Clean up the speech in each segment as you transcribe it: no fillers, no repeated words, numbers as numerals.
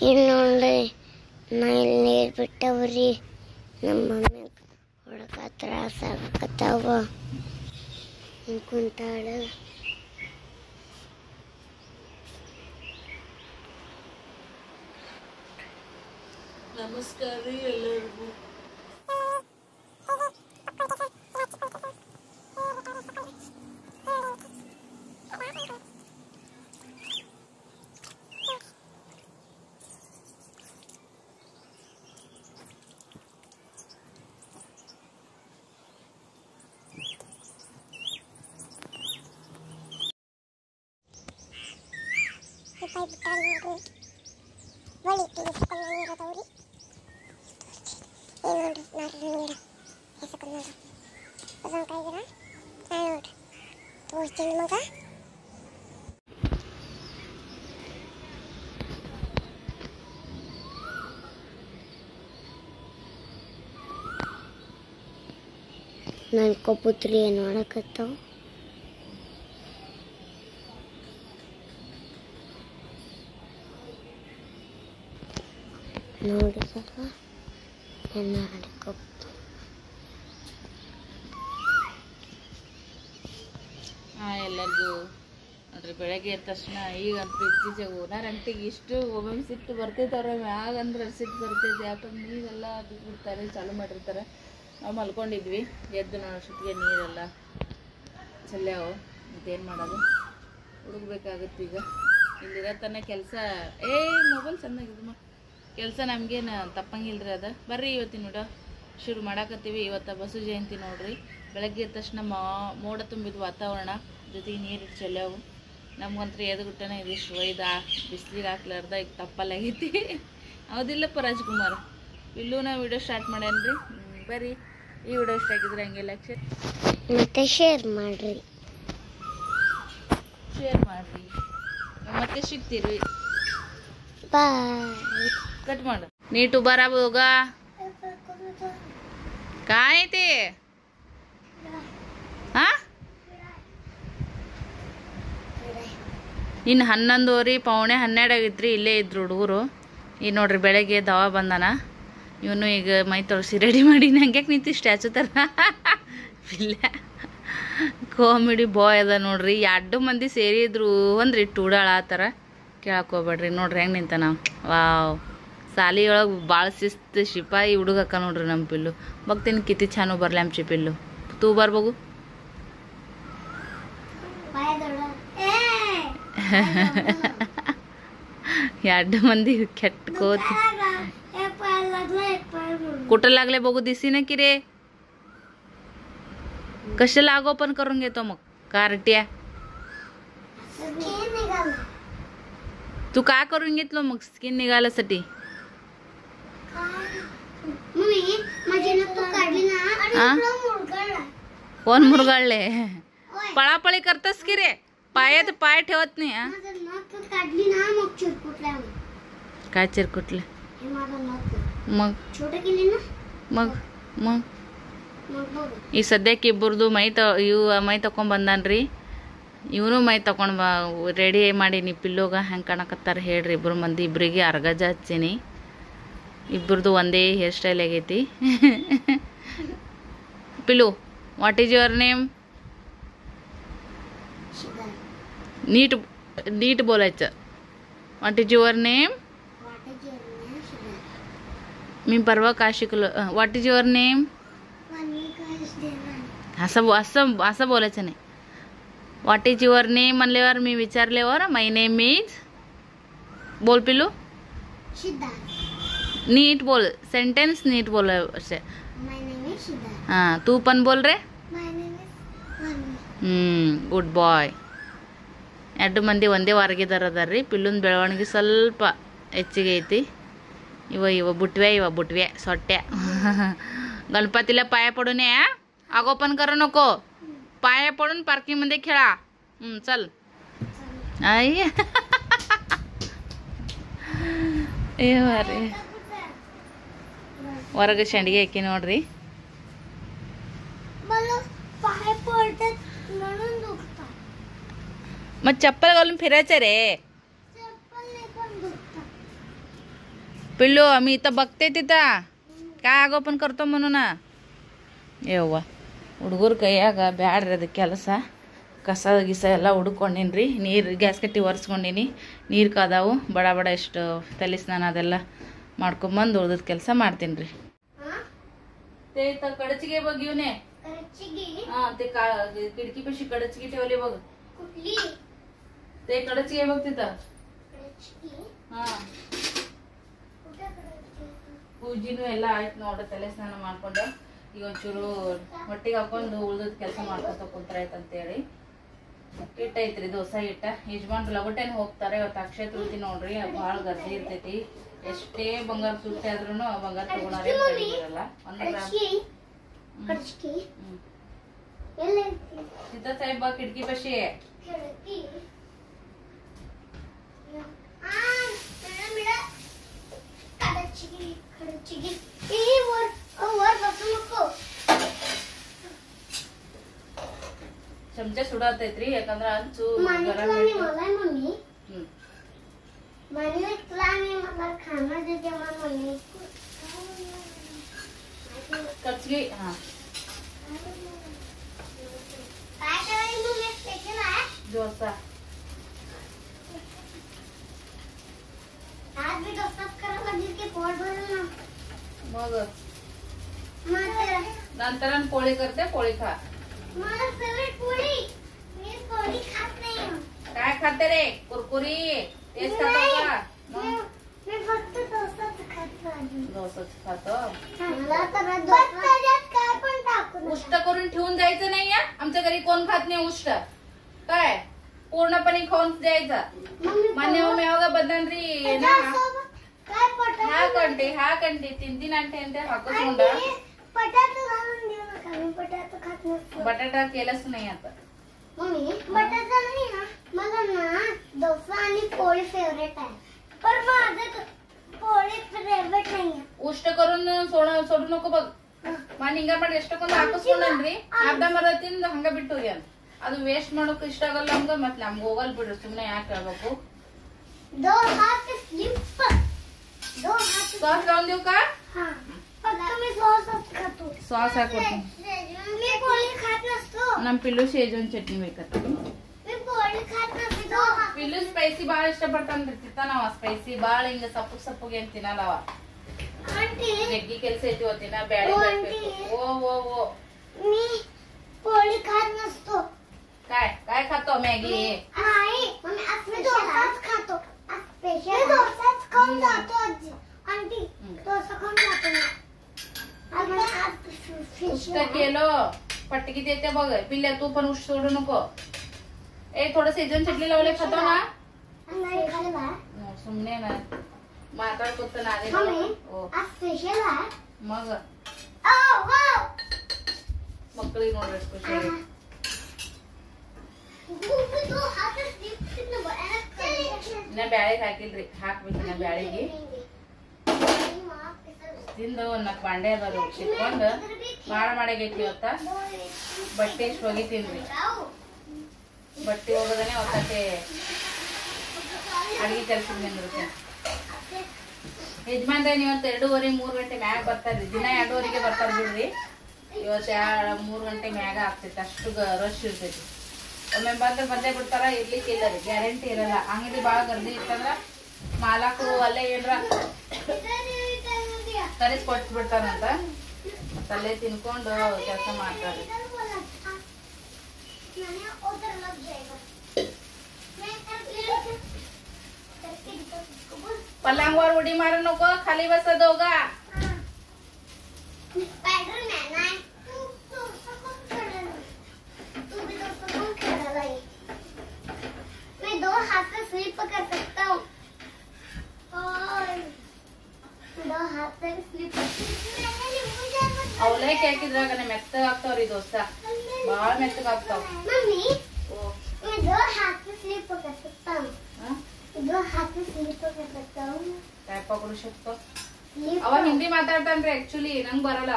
ಇನ್ನೊಂದು ನಾ ಇಲ್ಲಿ ನೀರು ಬಿಟ್ಟವ್ರಿ. ನಮ್ಮ ಮಮ್ಮಿ ಹೊಡಕ ತ್ರಾಸ ಆಗಕತ್ತಾವ. ಕುಂತಾಳ. ನಮಸ್ಕಾರ ರೀ ಎಲ್ಲರಿಗೂ. ನನ್ನ ಕಪುತ್ರಿ ಏನು ಮಾಡಕತ್ತಾವ. ನೋಡಿದಲ್ಲ ನನ್ನ ಕಪ್ಪು. ಎಲ್ಲರಿಗೂ ನೋಡ್ರಿ ಬೆಳಗ್ಗೆ ಎದ್ದ ತಕ್ಷಣ ಈಗಂತೂ ಇತ್ತೀಚೆಗೆ ಓನರ್ ಅಂಟಿಗೆ ಇಷ್ಟು ಒಮ್ಮೊಮ್ಮೆ ಸಿಟ್ಟು ಬರ್ತೈತವ್ರೆ. ಮ್ಯಾಗಂದ್ರೆ ಸಿಟ್ಟು ಬರ್ತೈತೆ. ಯಾಕಂದ್ರೆ ನೀರೆಲ್ಲ ಬಿಡ್ತಾರೆ, ಚಾಲು ಮಾಡಿರ್ತಾರೆ. ನಾವು ಮಲ್ಕೊಂಡಿದ್ವಿ, ಎದ್ದು ನೋಡೋಷ್ಟೊತ್ತಿಗೆ ನೀರೆಲ್ಲ ಚೆಲ್ಲಾವು. ಮತ್ತೇನು ಮಾಡೋದು, ಹುಡುಗಬೇಕಾಗತ್ತೆ. ಈಗ ಇಲ್ಲಿರೋ ತನಕ ಕೆಲಸ ಮೊಬೈಲ್ ಚೆನ್ನಾಗಿದೆ ಕೆಲಸ ನಮಗೇನು ತಪ್ಪಂಗಿಲ್ರಿ. ಅದು ಬರ್ರಿ ಇವತ್ತಿನ ನೋಡ ಶುರು ಮಾಡಾಕತ್ತೀವಿ. ಇವತ್ತು ಬಸವ ಜಯಂತಿ ನೋಡ್ರಿ. ಬೆಳಗ್ಗೆ ಎದ್ದ ತಕ್ಷಣ ಮೋಡ ತುಂಬಿದ ವಾತಾವರಣ, ಜೊತೆಗೆ ನೀರು ಚೆಲ್ಲಾವು. ನಮ್ಗಂತೂ ಎದುಗುಟ್ಟನೆ ಇದಿಷ್ಟು ಒಯ್ದು ಬಿಸಿಲಿಗೆ ಹಾಕ್ಲಾರ್ದ ಈಗ ತಪ್ಪಲಾಗೈತಿ. ಹೌದಿಲ್ಲಪ್ಪ ರಾಜ್ಕುಮಾರ್? ಇಲ್ಲೂ ನಾವು ವಿಡಿಯೋ ಸ್ಟಾರ್ಟ್ ಮಾಡ್ಯಾನ್ರಿ. ಬರ್ರಿ, ಈ ವಿಡಿಯೋ ಇಷ್ಟ ಆಗಿದ್ರೆ ಹಂಗೆ ಲೈಕ್ ಮತ್ತೆ ಶೇರ್ ಮಾಡ್ರಿ. ಮತ್ತೆ ಸಿಗ್ತೀರಿ. ಬಾಯ್. कट माड नीट उभा राहा बघा. काय ते हा ಇನ್ನು 11:30 ಪೌಣೆ 12 ಆಗಿದ್ರಿ. ಇಲ್ಲೇ ಇದ್ರು ಹುಡುಗರು. ಈಗ ನೋಡ್ರಿ ಬೆಳಗ್ಗೆ ದವಾ ಬಂದಾನ. ಇವನು ಈಗ ಮೈ ತೊಳಸಿ ರೆಡಿ ಮಾಡಿ ನಂಗೆ ನಿಂತು ಸ್ಟ್ಯಾಚು ಥರ ಇಲ್ಲ ಕಾಮಿಡಿ ಬಾಯ್ ಅದ ನೋಡ್ರಿ. 2 ಮಂದಿ ಸೇರಿದ್ರು ಅಂದ್ರಿ ಟೂಡಾಳ ಆ ಥರ. ಕೇಳಕೋಬೇಡ್ರಿ. ನೋಡ್ರಿ ಹೆಂಗೆ ನಿಂತ ನಾವು. ವಾವ್, ಸಾಲಿಯೊಳಗೆ ಭಾಳ ಶಿಸ್ತು ಶಿಪಾಯಿ ಹುಡುಗ ಅಕ್ಕ ನೋಡ್ರಿ ನಮ್ಮ ಪಿಲ್ಲು. ಬಗ್ತೀನಿ ಕಿತಿ ಛಾನು ಬರಲಿ ಆಮಚಿ ಪಿಲ್ಲು. ತೂ ಬರ್ಬೋಗು. 2 मंदी खेट कोत कुठं लागले बघू दिसी ना की रे. कशाला लागो पण करून घेतो मग कार्ट्या. तू काय करून घेतलं मग स्किन निघाल्यासाठी? कोण मुरगाळले? पळापळी करतस की रे? पायात पाय ठेवत नाही. काय चिरकुटले मग? मग मग ಈ ಸದ್ಯಕ್ಕೆ ಇಬ್ಬರದು ಮೈ ತಕೊಂಡ್ ಬಂದಾನ್ರಿ. ಇವನು ಮೈ ತಕೊಂಡ್ ರೆಡಿ ಮಾಡಿ ನೀ ಪಿಲ್ಲೋಗ ಹೆಂಗೆ ಕಾಣಕತ್ತಾರ ಹೇಳ್ರಿ. ಇಬ್ಬರು ಮಂದಿ ಇಬ್ಬರಿಗೆ ಅರ್ಗಜ ಹಚ್ಚೀನಿ. ಇಬ್ಬರದು ಒಂದೇ ಹೇರ್ ಸ್ಟೈಲ್ ಆಗೈತಿ. ಪಿಲ್ಲು, ವಾಟ್ ಈಸ್ ಯುವರ್ ನೇಮ್? नीट बोलायचं. What is your name? मी परवा काय शिकलो. What is your name? असं असं असं बोलायचं नाही. व्हॉट इज युअर नेम म्हणल्यावर मी विचारल्यावर माय नेम इज बोल पिलू. नीट बोल, सेंटेन्स नीट बोल असे. हां, तू पण बोल रे. ಗುಡ್ ಬಾಯ್. 2 ಮಂದಿ ಒಂದೇ ವಾರಗಿದಾರ ಅದಾರ್ರಿ. ಪಿಲ್ಲುನ್ ಬೆಳವಣಿಗೆ ಸ್ವಲ್ಪ ಹೆಚ್ಚಿಗೆ ಐತಿ. ಇವ बुटव्या सोट्या. गणपतीला पाया पडून या. आगो पण करू नको. पाया पडून पार्किंग मध्ये खेळा. चल. आई ಏವರೇ ಹೊರಗೆ ಶಂಡಿಗೆ ಹಾಕಿ ನೋಡ್ರಿ. मग चप्पल घालून फिरायचं रे. पिल्लू आम्ही इथं बघते तिथं काय ಆಗೋ पण करतो म्हणून ಯವ್ವ ಹುಡುಗರ ಕೈಯಾಗ ಬ್ಯಾಡ್ರಿ ಅದಕ್ಕೆ ಕೆಲಸ ಕಸ ಗಿಸ ಎಲ್ಲ ಹುಡ್ಕೊಂಡಿನ್ರಿ ನೀರು ಗ್ಯಾಸ್ ಕಟ್ಟಿ ಒರೆಸ್ಕೊಂಡಿನಿ ನೀರು ಕಾದಾವು ಬಡ ಬಡ ಎಷ್ಟು ತಲೆ ಸ್ನಾನ ಅದೆಲ್ಲ ಮಾಡ್ಕೊಂಬಂದು ಉಳ್ದದ ಕೆಲಸ ಮಾಡ್ತೀನಿ ರೀ ते तर कडचगे बघ घेऊन ये हा ते खिडकी पशी कडचगी ठेवली बघ ते कडचगे बघ तिथं हा ಪೂಜಿನೂ ಎಲ್ಲ ಆಯ್ತು ನೋಡ್ರಿ ತಲೆ ಸ್ನಾನ ಮಾಡ್ಕೊಂಡು ಈಗ ಒಂಚೂರು ಹೊಟ್ಟಿಗೆ ಹಾಕೊಂಡು ಉಳ್ದದ ಕೆಲಸ ಮಾಡ್ಕೊತ ಕುಂತ್ರಾಯ್ತು ಅಂತೇಳಿ ಹಿಟ್ಟ ಐತ್ರಿ ದೋಸೆ ಹಿಟ್ಟ ಯಜಮಾನ್ರು ಲಗೋಟೇನೆ ಹೋಗ್ತಾರೆ ಇವತ್ತು ಅಕ್ಷಯ ತೃಪ್ತಿ ನೋಡ್ರಿ ಭಾಳ ಗರ್ದಿ ಇರ್ತೈತಿ ಎಷ್ಟೇ ಬಂಗಾರ ಸುಟ್ಟಿ ಆದ್ರೂ ಬಂಗಾರ ತಗೊಳಾರೆ ಇರಲ್ಲ ಸಿದ್ಧ ಸಾಹೇಬ ಕಿಟಕಿ ಪಶಿ ಚಮಚ ಸುಡತೈತ್ರಿ ಯಾಕಂದ್ರ ಹಂಚು कचगी हा डोसा आज मी डोसाच करायला लागली की पोट भरलं ना मग नंतर पोळी करते पोळी खा मला फेवरेट पोळी मी पोळी खात नाही काय खाते रे कुरकुरी तेच खातो का मी फक्त डोसाच खातो डोसाच खातो मला तर डोसात काय पण टाकू उष्ट करून ठेवून जायचं नाही या आमच्या घरी कोण खात नाही उष्ट काय पूर्णपणे खाऊन द्यायचं ಮೊನ್ನೆ ಒಮ್ಮೆ ಯಾವಾಗ ಬಂದನ್ರಿ ಹಾ ಕಂಟಿ ತಿಂತೀನಿ ಅಂತ ಹಾಕೋಸ್ಕೊಂಡ बटाटा केलंच नाही आता मम्मी बटाटा नाही ना मला ना डोसा आणि पोळी फेवरेट आहे पण माझं पोळी फेवरेट नाही उष्ट करून सोडू नको बघ ನಾನು ಹಿಂಗ ಮಾಡಿ ಎಷ್ಟಕ್ಕೊಂದು ಹಾಕಿಸ್ಕೊಂಡನ್ರಿ ಅರ್ಧಂಬರ್ಧ ತಿಂದು ಹಂಗ ಬಿಟ್ಟು ಹೋಗ್ಯಾನ ಅದು ವೇಸ್ಟ್ ಮಾಡೋಕೆ ಇಷ್ಟ ಆಗಲ್ಲ ನಮ್ಗ ಮತ್ತೆ ನಮ್ಗೆ ಹೋಗಲ್ ಬಿಡ್ರಿ ಸುಮ್ಮನೆ ಯಾಕೆ ಹೇಳ್ಬೇಕು सॉस लावून देऊ का सॉस हाकतो ನಮ್ಮ ಪಿಲ್ಲು ಶೇಜನ್ ಚಟ್ನಿ ಬೇಕತ್ತ ಪಿಲ್ಲು ಸ್ಪೈಸಿ ಬಾಳ ಇಷ್ಟಪಡ್ತಾನ್ರಿ ತಿಂತಾನವ ಸ್ಪೈಸಿ ಬಾಳ ಹಿಂಗ ಸಪ್ಪಗೆ ಏನ್ ತಿನ್ನಲ್ಲವ जग्गी ಕೆಲಸ ಐತಿ ಇವತ್ತಿನ ಬ್ಯಾಳಿ ಬೇಕು ओ मी पोळी खात नसतो काय काय खातो मॅगी नाही मम्मी आज मी डोसाच खातो आज स्पेशल मी डोसाच खाऊन जातो आजी आंटी डोसा खाऊन जातो आज उष्ट केलो पटकी देते बघ पिल्ल्या तू पण उष्ट सोडू नको ए थोडं सीजन चटणी लावले खातो ना नाही खाल्ला सुमने ना ಮಾತಾಡ್ಕೊತ ನಾನೇ ಸ್ಪೆಷಲ್ ಮಗ ಮಕ್ಕಳಿಗೆ ನೋಡ್ರಿ ಸ್ಪೆಷಲ್ ಇನ್ನ ಬ್ಯಾಳಿಗೆ ಹಾಕಿಲ್ರಿ ಹಾಕ್ಬೇಕು ಇನ್ನ ಬ್ಯಾಳಿಗೆ ತಿಂದು ಒಂದ್ 4 ಬಾಂಡೆ ಅದಾವ ಇಟ್ಕೊಂಡು ಬಾಳ ಮಾಡಾಗೈತಿ ಇವತ್ತ ಬಟ್ಟೆ ಇಷ್ಟು ಒಗಿತೀನ್ರಿ ಬಟ್ಟೆ ಹೋಗೋದನೆ ಒತ್ತಕ್ಕೆ ಅಡಿಗೆ ಕೆಲಸ ನಿಂದಿರುತ್ತೆ ಯಜಮಾನ್ರ ಇವತ್ತು 2:30 3 ಗಂಟೆ ಮ್ಯಾಗ ಬರ್ತಾರ್ರಿ ದಿನ 2:30ಗೆ ಬರ್ತಾರ ಬಿಡ್ರಿ ಇವತ್ತು 3 ಗಂಟೆ ಮ್ಯಾಗ ಆಗ್ತೈತಿ ಅಷ್ಟು ರಶ್ ಇರ್ತೈತಿ ಒಮ್ಮೆ ಬಂದೇ ಬಿಡ್ತಾರ ಇರ್ಲಿಕ್ಕೆ ಇಲ್ಲ ರೀ ಗ್ಯಾರಂಟಿ ಇರಲ್ಲ ಅಂಗಡಿ ಬಾಳ ಗರ್ದಿ ಇತ್ತಂದ್ರ ಮಾಲಕರು ಅಲ್ಲೇ ಏನ್ರ ಕರೆಸಿ ಕೊಟ್ಟು ಬಿಡ್ತಾರಂತ ಮತ್ತ ಅಲ್ಲೇ ತಿನ್ಕೊಂಡು ಕೆಲಸ ಮಾಡ್ತಾರ್ರಿ पलंगवर उडी मारू नको खाली बस दोघा स्पाइडरमैन आहे तू भी दोस्तों को खेला रही मैं 2 हाथ से स्लिप कर सकता हूँ और 2 हाथ से स्लिप ಅವಲಕ್ಕಿ ಹಾಕಿದ್ರಾಗ ಮೆತ್ತಗಾಗ್ತಾವ್ರಿ ದೋಸ್ತ ಬಾಳ ಮೆತ್ತಗಾಗ್ತಾವ मम्मी मैं 2 हाथ से स्लिप कर सकता हूँ 2 हाथ से स्लिप कर सकता हूँ काय पकडू शकतो अವ ಹಿಂದಿ ಮಾತಾಡ್ತಾನ್ರಿ ಆಕ್ಚುಲಿ ನಂಗೆ ಬರಲ್ಲ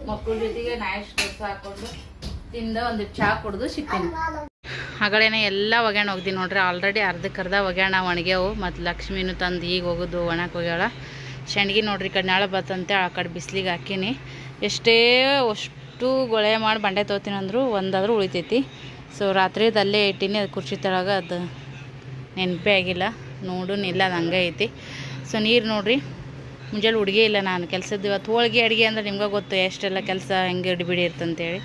ಮಕ್ಕಳ ಜೊತೆಗೆ ನಾಯಿಷ್ಟು ದೋಸೆ ಹಾಕೊಂಡು ತಿಂದ ಒಂದು ಚಹಾ ಕುಡ್ದು ಸಿಗ್ತೀನಿ. ಹಾಗಳೇನೆ ಎಲ್ಲ ಒಗ್ಯಾಣ ಹೋಗ್ದಿ ನೋಡ್ರಿ. ಆಲ್ರೆಡಿ ಅರ್ಧಕ್ಕರ್ಧ ಒಗ್ಯಾಣ ಒಣಗ್ಯಾವು. ಮತ್ತು ಲಕ್ಷ್ಮೀನು ತಂದು ಈಗ ಹೋಗೋದು ಒಣಕ್ಕೆ ಹೋಗ್ಯಾಳ. ಶಂಡ್ಗಿ ನೋಡ್ರಿ ಈ ಕಡೆ ನಾಳೆ ಬರ್ತಂತೆ ಆ ಕಡೆ ಬಿಸಿಲಿಗೆ ಹಾಕೀನಿ. ಎಷ್ಟೇ ಅಷ್ಟು ಗೊಳೆ ಮಾಡಿ ಬಂಡೆ ತೊಗೋತೀನಿ ಅಂದರು ಒಂದಾದ್ರೂ ಉಳಿತೈತಿ. ಸೊ ರಾತ್ರಿದು ಅಲ್ಲೇ ಇಟ್ಟೀನಿ. ಅದು ಕುರ್ಚಿ ತಳಗ ಅದು ನೆನಪೇ ಆಗಿಲ್ಲ, ನೋಡು ಇಲ್ಲ, ಅದು ಹಂಗೆ ಐತಿ. ಸೊ ನೀರು ನೋಡ್ರಿ, ಮುಂಜಾನೆ ಹುಡುಗಿ ಇಲ್ಲ ನಾನು ಕೆಲಸದ್ದು. ಇವತ್ತು ಹೋಳಿಗೆ ಅಡುಗೆ ಅಂದ್ರೆ ನಿಮ್ಗೆ ಗೊತ್ತು ಎಷ್ಟೆಲ್ಲ ಕೆಲಸ ಹೆಂಗೆ ಇಡಿಬಿಡಿ ಇರ್ತಂತೇಳಿ.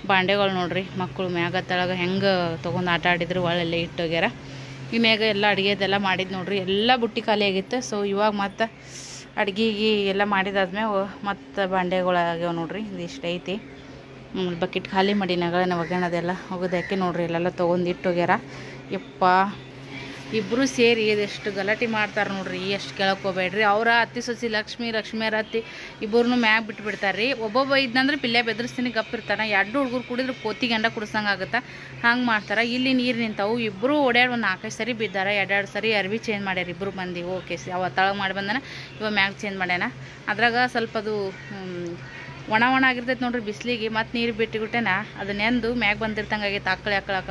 ಬಾಂಡೆಗಳು ನೋಡ್ರಿ, ಮಕ್ಕಳು ಮ್ಯಾಗ ತಳಗ ಹೆಂಗೆ ತೊಗೊಂಡು ಆಟ ಆಡಿದ್ರು ಒಳ್ಳೆಲ್ಲ ಇಟ್ಟೋಗ್ಯಾರ. ಈ ಮ್ಯಾಗ ಎಲ್ಲ ಅಡುಗೆದೆಲ್ಲ ಮಾಡಿದ್ದು ನೋಡ್ರಿ, ಎಲ್ಲ ಬುಟ್ಟಿ ಖಾಲಿ ಆಗಿತ್ತು. ಸೊ ಇವಾಗ ಮತ್ತು ಅಡುಗೆಗೆ ಎಲ್ಲ ಮಾಡಿದಾದ್ಮೇಲೆ ಮತ್ತು ಬಾಂಡೆಗಳಾಗ್ಯಾವ ನೋಡ್ರಿ. ಇದಿಷ್ಟು ಐತಿ. ಬಕೆಟ್ ಖಾಲಿ ಮಾಡಿ ನಗಳನ್ನ ಒಗ್ಗರಣದೆಲ್ಲ ಹೋಗೋದಕ್ಕೆ ನೋಡ್ರಿ ಇಲ್ಲೆಲ್ಲ ತೊಗೊಂಡು ಇಟ್ಟೋಗ್ಯಾರ. ಯಪ್ಪ ಇಬ್ಬರು ಸೇರಿ ಇದೆಷ್ಟು ಗಲಾಟೆ ಮಾಡ್ತಾರೆ ನೋಡ್ರಿ. ಎಷ್ಟು ಕೆಳಕ್ಕೆ ಹೋಗ್ಬೇಡ್ರಿ. ಅವರ ಅತ್ತಿ ಸೊಸಿ ಲಕ್ಷ್ಮಿಯರ ಅತ್ತಿ ಇಬ್ಬರನ್ನೂ ಮ್ಯಾಗ ಬಿಟ್ಬಿಡ್ತಾರೆ ರೀ. ಒಬ್ಬೊಬ್ಬ ಇದ್ದಂದ್ರೆ ಪಿಲ್ಲೆ ಬೆದರಿಸ್ತೀನಿ ಗಪ್ಪಿರ್ತಾನೆ. ಎರಡು ಹುಡುಗರು ಕುಡಿದ್ರೆ ಕೋತಿ ಗಂಡ ಕುಡಿಸಂಗೆ ಆಗುತ್ತೆ, ಹಂಗೆ ಮಾಡ್ತಾರೆ. ಇಲ್ಲಿ ನೀರು ನಿಂತಾವು. ಇಬ್ಬರು ಓಡ್ಯಾಡಿ ಒಂದು 4-5 ಸರಿ ಬಿದ್ದಾರೆ. 2 ಸರಿ ಅರ್ಬಿ ಚೇಂಜ್ ಮಾಡ್ಯಾರ ಇಬ್ಬರು ಮಂದಿ. ಓಕೆ ಅವ ತಳಗೆ ಮಾಡಿ ಬಂದಾನ, ಇವಾಗ ಮ್ಯಾಗ ಚೇಂಜ್ ಮಾಡ್ಯಾನ. ಅದ್ರಾಗ ಸ್ವಲ್ಪ ಅದು ಒಣ ಆಗಿರ್ತೈತೆ ನೋಡ್ರಿ ಬಿಸಿಲಿಗೆ. ಮತ್ತು ನೀರು ಬಿಟ್ಟುಬಿಟ್ಟೆನ ಅದು ನೆಂದು ಮ್ಯಾಗ ಬಂದಿರ್ತಂಗೆ ಆಗೈತೆ.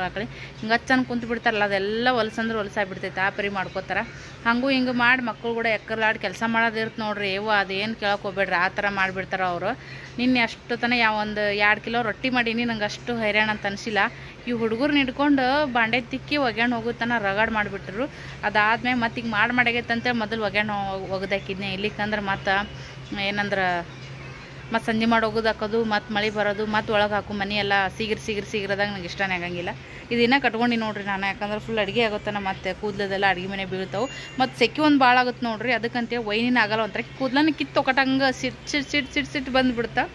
ಆಕಳಿ ಹಿಂಗೆ ಹಚ್ಚನ್ ಕುಂತು ಬಿಡ್ತಾರಲ್ಲ, ಅದೆಲ್ಲ ಹೊಲಸಂದ್ರೆ ಹೊಲಸಾಗ್ಬಿಡ್ತೈತೆ. ಆ ಪರಿ ಮಾಡ್ಕೋತಾರೆ. ಹಂಗೂ ಹಿಂಗೆ ಮಾಡಿ ಮಕ್ಕಳು ಕೂಡ ಎಕ್ಕರ್ಲಾಡಿ ಕೆಲಸ ಮಾಡೋದಿರ್ತ ನೋಡ್ರಿ. ಅದೇನು ಕೇಳಕ್ಕೆ ಹೋಗ್ಬೇಡ್ರಿ, ಆ ಥರ ಮಾಡಿಬಿಡ್ತಾರೆ ಅವರು. ನಿನ್ನೆ ಅಷ್ಟು ತನಕ ಒಂದು 2 ಕಿಲೋ ರೊಟ್ಟಿ ಮಾಡೀನಿ. ನಂಗೆ ಅಷ್ಟು ಹೈರಾಣ ಅಂತ ಅನಿಸಿಲ್ಲ. ಈ ಹುಡುಗರ್ನ ಹಿಡ್ಕೊಂಡು ಬಾಂಡೆ ತಿಕ್ಕಿ ಒಗ್ಯಾಣ ಹೋಗುತ್ತಾನ ರಗಡ್ ಮಾಡಿಬಿಟ್ರು. ಅದಾದ್ಮೇಲೆ ಮತ್ತು ಈಗ ಮಾಡಾಗೈತಂತೇಳಿ ಮೊದಲು ಒಗ್ಯಾಣ ಒಗ್ದಾಕಿದ್ನೆ. ಇಲ್ಲಿಕಂದ್ರೆ ಮತ್ತು ಏನಂದ್ರೆ ಮತ್ತು ಸಂಜೆ ಮಾಡಿ ಹೋಗೋದು ಹಾಕೋದು, ಮತ್ತು ಮಳೆ ಬರೋದು, ಮತ್ತು ಒಳಗೆ ಹಾಕು ಮನೆ ಎಲ್ಲ ಸಿಗಿರದಾಗ ನಂಗೆ ಇಷ್ಟನೇ ಆಗಂಗಿಲ್ಲ. ಇದನ್ನ ಕಟ್ಕೊಂಡು ನೋಡ್ರಿ ನಾನು. ಯಾಕಂದ್ರೆ ಫುಲ್ ಅಡುಗೆ ಆಗುತ್ತಾನ, ಮತ್ತು ಕೂದಲದೆಲ್ಲ ಅಡುಗೆ ಮನೆ ಬೀಳ್ತಾವೆ. ಮತ್ತು ಸೆಕೆ ಒಂದು ಭಾಳ ಆಗುತ್ತೆ ನೋಡ್ರಿ. ಅದಕ್ಕಂತೇಳಿ ವೈನಿನ ಆಗಲ್ಲ, ಒಂಥರ ಕೂದಲನ್ನ ಕಿತ್ತು ತೊಗೊಟ್ಟಂಗೆ ಸಿಟ್ಟು ಬಂದುಬಿಡ್ತಾ,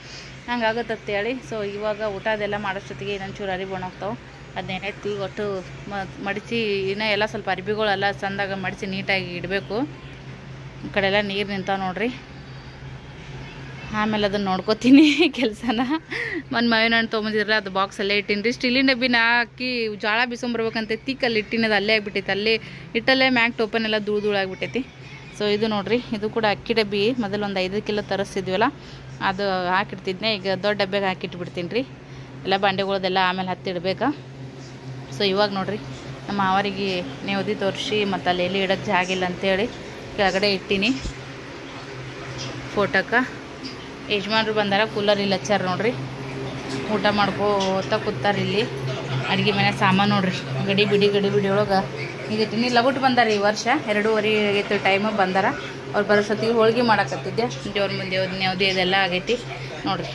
ಹಂಗೆ ಆಗುತ್ತಂತೇಳಿ. ಸೊ ಇವಾಗ ಊಟ ಅದೆಲ್ಲ ಮಾಡೋಷ್ಟೊತ್ತಿಗೆ ಇನ್ನೊಂಚೂರು ಅರಿಬಿ ಒಣಗ್ತಾವೆ. ಅದನ್ನೇನೈತಿ ಒಟ್ಟು ಮಡಿಸಿ ಇನ್ನೂ ಎಲ್ಲ ಸ್ವಲ್ಪ ಅರಿಬಿಗಳೆಲ್ಲ ಚಂದಾಗ ಮಡಿಸಿ ನೀಟಾಗಿ ಇಡಬೇಕು. ಈ ಕಡೆ ಎಲ್ಲ ನೀರು ನಿಂತಾವೆ ನೋಡ್ರಿ. ಆಮೇಲೆ ಅದನ್ನು ನೋಡ್ಕೋತೀನಿ ಕೆಲಸನ. ಮಾವಿನ ಹಣ್ಣು ತೊಗೊಂಬಂದಿರಲ್ಲ, ಅದು ಬಾಕ್ಸಲ್ಲೇ ಇಟ್ಟೀನಿ ರೀ. ಸ್ಟೀಲಿನ ಡಬ್ಬಿನ ಹಾಕಿ ಜೋಳ ಬಿಸ್ಕೊಂಬರ್ಬೇಕಂತ ತಿಕ್ಕಲ್ಲಿ ಇಟ್ಟಿನದು ಅಲ್ಲೇ ಆಗಿಬಿಟ್ಟೈತಿ. ಅಲ್ಲೇ ಇಟ್ಟಲ್ಲೇ ಮ್ಯಾಗ್ ಟೋಪನ್ ಎಲ್ಲ ಧೂಳು ಆಗಿಬಿಟ್ಟೈತಿ. ಸೊ ಇದು ನೋಡ್ರಿ, ಇದು ಕೂಡ ಅಕ್ಕಿ ಡಬ್ಬಿ. ಮೊದಲು ಒಂದು 5 ಕಿಲೋ ತರಿಸ್ತಿದ್ವಲ್ಲ, ಅದು ಹಾಕಿಡ್ತಿದ್ನೆ. ಈಗ ದೊಡ್ಡ ಡಬ್ಬಿಗೆ ಹಾಕಿಟ್ಬಿಡ್ತೀನಿ ರೀ. ಎಲ್ಲ ಬಾಂಡೆಗಳದೆಲ್ಲ ಆಮೇಲೆ ಹತ್ತಿಡ್ಬೇಕಾ. ಸೊ ಇವಾಗ ನೋಡ್ರಿ ನಮ್ಮ ಮಾವರಿಗೆ ನೇವದಿ ತೋರಿಸಿ ಮತ್ತು ಅಲ್ಲಿ ಎಲ್ಲಿ ಇಡೋಕ್ಕೆ ಜಾಗ ಇಲ್ಲ ಅಂತೇಳಿ ಕೆಳಗಡೆ ಇಟ್ಟೀನಿ ಫೋಟೋಕ್ಕೆ. ಯಜಮಾನ್ರು ಬಂದಾರ, ಕೂಲರ್ ಇಲ್ಲಿ ಹಚ್ಚಾರ ನೋಡ್ರಿ. ಊಟ ಮಾಡ್ಕೋತ ಕೂತಾರ ಇಲ್ಲಿ. ಅಡುಗೆ ಮನೆ ಸಾಮಾನು ನೋಡ್ರಿ, ಗಡಿ ಬಿಡಿ ಒಳಗೆ ಇದೀನಿ. ಲಗುಟ್ ಬಂದಾರ ಈ ವರ್ಷ. 2:30 ಆಗೈತಿ ಟೈಮ್ ಬಂದಾರ. ಅವ್ರು ಬರೋಷ್ಟೊತ್ತಿಗೆ ಹೋಳಿಗೆ ಮಾಡಾಕತ್ತಿದ್ದೆ. ದೇವ್ರ ಮುಂದೆ ನೇವದಿ ಇದೆಲ್ಲ ಆಗೈತಿ ನೋಡ್ರಿ.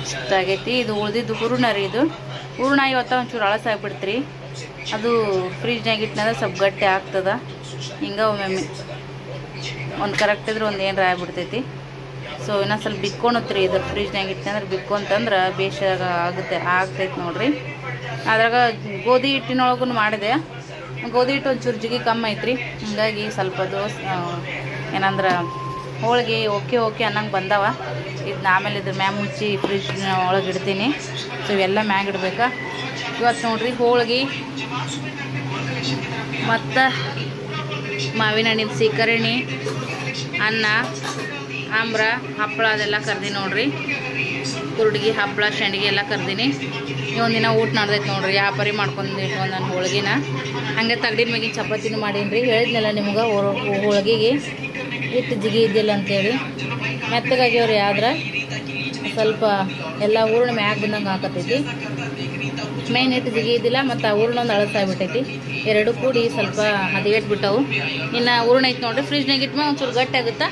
ಇಷ್ಟಾಗೈತಿ. ಇದು ಉಳಿದಿದ್ದು ಹೂರ್ಣ ರೀ. ಇದು ಹೂರ್ಣ ಇವತ್ತು ಒಂಚೂರು ಅಳಸಾಗ್ಬಿಡ್ತ್ರಿ. ಅದು ಫ್ರಿಜ್ನಾಗ ಇಟ್ಟನಂದ್ರೆ ಸ್ವಲ್ಪ ಗಟ್ಟಿ ಆಗ್ತದೆ. ಹಿಂಗೆ ಒಮ್ಮೊಮ್ಮೆ ಒಂದು ಕರೆಕ್ಟ್ ಇದ್ರೆ ಒಂದು ಏನರ ಆಗ್ಬಿಡ್ತೈತಿ. ಸೊ ಇನ್ನೊಂದು ಸ್ವಲ್ಪ ಬಿಕ್ಕೊಣತ್ರಿ. ಇದು ಫ್ರಿಜ್ನಾಗ ಇಟ್ಟಂದ್ರೆ ಬಿಕ್ಕೊಂತಂದ್ರೆ ಬೇಷಾಗ ಆಗ್ತೈತಿ ನೋಡ್ರಿ. ಅದ್ರಾಗ ಗೋಧಿ ಹಿಟ್ಟಿನೊಳಗೂ ಮಾಡಿದೆ. ಗೋಧಿ ಹಿಟ್ಟು ಒಂಚೂರು ಜಿಗಿ ಕಮ್ಮಿ ಐತ್ರಿ. ಹೀಗಾಗಿ ಸ್ವಲ್ಪ ಏನಂದ್ರೆ ಹೋಳಿಗೆ ಓಕೆ ಅನ್ನಂಗೆ ಬಂದವ. ಇದನ್ನ ಆಮೇಲೆ ಇದ್ರ ಮ್ಯಾಗ ಮುಚ್ಚಿ ಫ್ರಿಜ್ ಒಳಗೆ ಇಡ್ತೀನಿ. ಸೊ ಇವೆಲ್ಲ ಮ್ಯಾಗ ಇಡ್ಬೇಕಾ. ಇವತ್ತು ನೋಡ್ರಿ ಹೋಳಿಗೆ ಮತ್ತು ಮಾವಿನ ಹಣ್ಣಿನ ಸೀಕರಣಿ, ಅನ್ನ, ಆಮ್ರ, ಹಪ್ಪಳ ಅದೆಲ್ಲ ಕರ್ದಿ ನೋಡ್ರಿ. ಕುರುಡ್ಗಿ, ಹಪ್ಪಳ, ಶಂಡ್ಗಿ ಎಲ್ಲ ಕರ್ದೀನಿ. ಒಂದಿನ ಊಟ ನಡೆದೈತೆ ನೋಡ್ರಿ. ಯಾವ ಪರಿ ಮಾಡ್ಕೊಂಡು ಇಟ್ಕೊಂಡು ನಾನು ಹೋಳಿಗೆನ. ಹಂಗೆ ತಗಡಿನ ಮ್ಯಾಗಿನ ಚಪಾತಿನೂ ಮಾಡೀನಿ ರೀ. ಹೇಳಿದ್ನಲ್ಲ ನಿಮ್ಗೆ ಹೋಳಿಗೆಗೆ ಹಿಟ್ಟು ಜಿಗಿ ಇದ್ದಿಲ್ಲ ಅಂತೇಳಿ. ಮೆತ್ತಗಾಗ್ಯವ್ರಿ. ಆದ್ರೆ ಸ್ವಲ್ಪ ಎಲ್ಲ ಹೂರ್ಣ ಮ್ಯಾಗ ಬಂದಂಗೆ ಹಾಕತೈತಿ. ಮೇನ್ ಹಿಟ್ಟು ಜಿಗಿ ಇದ್ದಿಲ್ಲ, ಮತ್ತು ಆ ಹೂರ್ಣ ಒಂದು ಅಳಸಾಗ್ಬಿಟ್ಟೈತಿ. 2 ಕೂಡಿ ಸ್ವಲ್ಪ ಹದಿಗೆಟ್ಬಿಟ್ಟವು. ಇನ್ನು ಹೂರ್ಣ ಐತೆ ನೋಡ್ರಿ. ಫ್ರಿಜ್ನಾಗ ಇಟ್ಮೇಲೆ ಒಂಚೂರು ಗಟ್ಟಿ ಆಗುತ್ತಾ.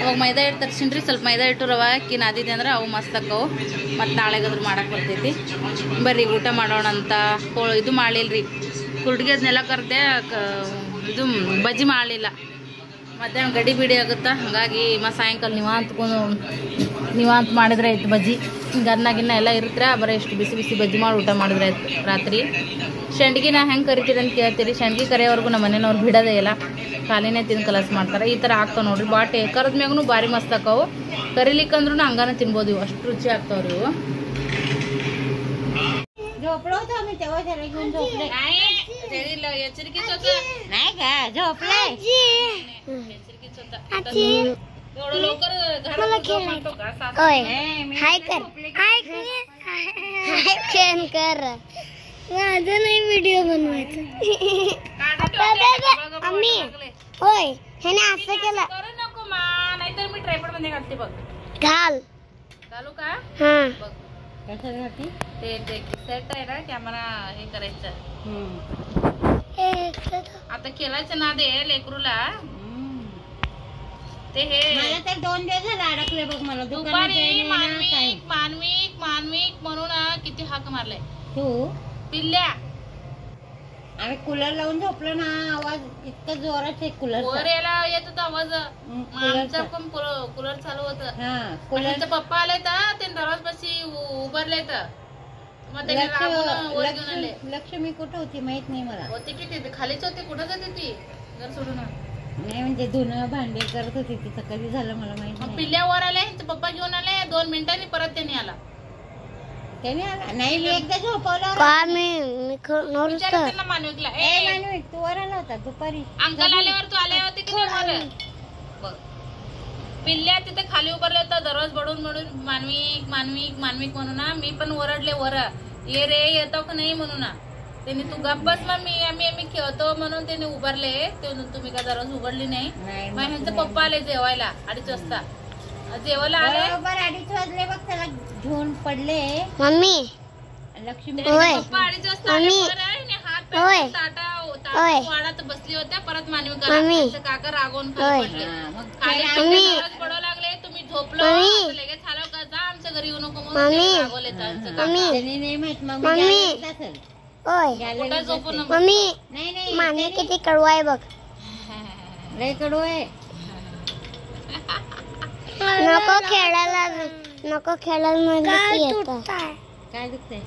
ಅವಾಗ ಮೈದಾ ಹಿಟ್ಟು ತರ್ಸಿನಿ ರೀ. ಸ್ವಲ್ಪ ಮೈದಾ ಹಿಟ್ಟು ರವೆ ಹಾಕಿ ನಾದಿದೆ ಅಂದ್ರೆ ಅವು ಮಸ್ತ್ ಆಕ್ಕವು. ಮತ್ತು ನಾಳೆಗಾದ್ರೂ ಮಾಡಕ್ಕೆ ಬರ್ತೈತಿ. ಬರ್ರಿ ಊಟ ಮಾಡೋಣ ಅಂತ. ಇದು ಮಾಡಲಿಲ್ಲ ರೀ, ಕುರುಡ್ಗಿ ಅದನ್ನೆಲ್ಲ ಕರೆದೆ. ಇದು ಬಜ್ಜಿ ಮಾಡಲಿಲ್ಲ. ಮಧ್ಯಾಹ್ನ ಗಡಿ ಬಿಡಿ ಆಗುತ್ತಾ. ಹಾಗಾಗಿ ಮತ್ತು ಸಾಯಂಕಾಲ ನೀವಂತ ಮಾಡಿದ್ರೆ ಆಯ್ತು ಬಜ್ಜಿ. ಹಿಂಗೆ ಅನ್ನ ಎಲ್ಲ ಇರ್ತೀರ, ಬರೀ ಇಷ್ಟು ಬಿಸಿ ಬಜ್ಜಿ ಮಾಡಿ ಊಟ ಮಾಡಿದ್ರೆ ಆಯ್ತು ರಾತ್ರಿ. ಶಂಡ್ಗಿನ ಹೆಂಗೆ ಕರಿತೀರಿ ಅಂತ ಕೇಳ್ತೀರಿ. ಶಂಡ್ಗಿ ಕರೆಯೋವರೆಗೂ ನಮ್ಮ ಮನೆಯವ್ರು ಬಿಡೋದೇ ಇಲ್ಲ. ಖಾಲಿನೇ ತಿಂದು ಕಲಸ್ ಮಾಡ್ತಾರೆ. ಈ ಥರ ಆಗ್ತಾವೆ ನೋಡ್ರಿ. ಬಾಟೆ ಕರೆದ ಮ್ಯಾಗೂ ಭಾರಿ ಮಸ್ತ್ ಆಕ್ಕವು. ಕರಿಲಿಕ್ಕಂದ್ರೂ ಹಂಗಾನ ತಿನ್ಬೋದು. ಇವು ಅಷ್ಟು ರುಚಿ ಆಗ್ತಾವ್ರಿ ಇವು. एवढं लवकर मला घरात झोप म्हणतो का सासू? ओय मी हाय कर हाय कर माझं नाही व्हिडिओ बनवायचा काढा डोक्यात, बघा, आम्ही बोट लागले. होय ह्याने असं केलं करू नको मा, नाहीतर मी ट्रायपॉड मध्ये घालते बघ. घाल घालू का? हा बघ ते सेट आहे ना कॅमेरा हे करायचं. आता केलायचं ना दे लेकरूला ते हे मला तर 2 दिवस झाले अडकले बघ. मला दुपारी मानविक मानविक मानविक म्हणून किती हाक मारलाय तू पिल्ल्या. आम्ही कूलर लावून झोपलो ना, आवाज इतका जोरात आहे कूलर. वर यायला येत होता आवाज. आमचा पण कूलर चालू होत. कूलर पप्पा आले तर ते दरवाजापाशी उभारले तर मग त्याने राबून वर घेऊन आले. लक्ष्मी कुठं होती माहित नाही मला. होती की ते खालीच होती. कुठं जाते ती घर सोडून? नाही म्हणजे धुणं भांडे करत होती. तिथं कधी झालं मला माहित नाही. पिल्ल्या वर आले पप्पा घेऊन आले. 2 मिनिटांनी परत त्याने आला. त्याने आला नाही. मी एकदा झोपवला का मी त्यांना मानविकला तू वर आला होता दुपारी. अंकल आल्यावर तू आले होते की नाही वर? बघ पिल्ल्या तिथे खाली उभारले होता दरवाज बडून बडून मानविक मानविक मानविक म्हणून ना. मी पण ओरडले वर ये रे येतो का नाही म्हणून ना. त्यांनी तू गप्प बस मग आम्ही खेळतो म्हणून त्यांनी उभारले. तुम्ही का दरवाज उघडली नाही. मग ह्यांचे पप्पा आले जेवायला 2:30 वाजता. जेवायला आले बरोबर 2:30 वाजले बघ. त्याला घेऊन पडले मम्मी लक्ष्मी. पप्पा 2:30 वाजता आले वर आणि हात होय. ताटा होय. वाढत बसली होत्या. परत मानविक मम्मी. काका रागवून खाली पडले. खाली मम्मी. दरवाज पडू लागले. तुम्ही झोपलो मम्मी. लगेच आलो का जा आमच्या घरी येऊ नको मम्मी. म्हणून रागवले आमचं काका. मम्मी. त्याने नाही माहित मग मम्मी. गेला असेल. ओय कुठं झोपून मम्मी नाही नाही माने किती कडू आहे बघ. लय कडू आहे. नको खेळायला मला काय दुखतंय?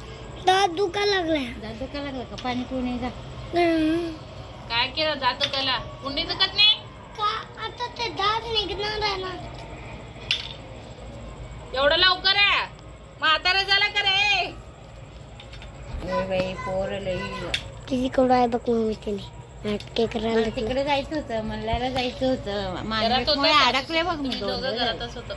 दात दुखा लागलाय. दात दुखा लागलं का? पाणी पिऊन ये जा. काय केलं जातो त्याला कुंडी दुखत नाही आता ते दात निघणार आहे ना. एवढं लवकर आहे म्हातारा झाला का रे? बाई पोर लई. किती कडू आहे बघ मम्मी तिने नाटके करायला मला तिकडे जायचं होतं. मल्ल्याला जायचं होतं. मानविकमुळे अडकले बघ मी. 2 दोघं दिवस झाले. घरातच होतो.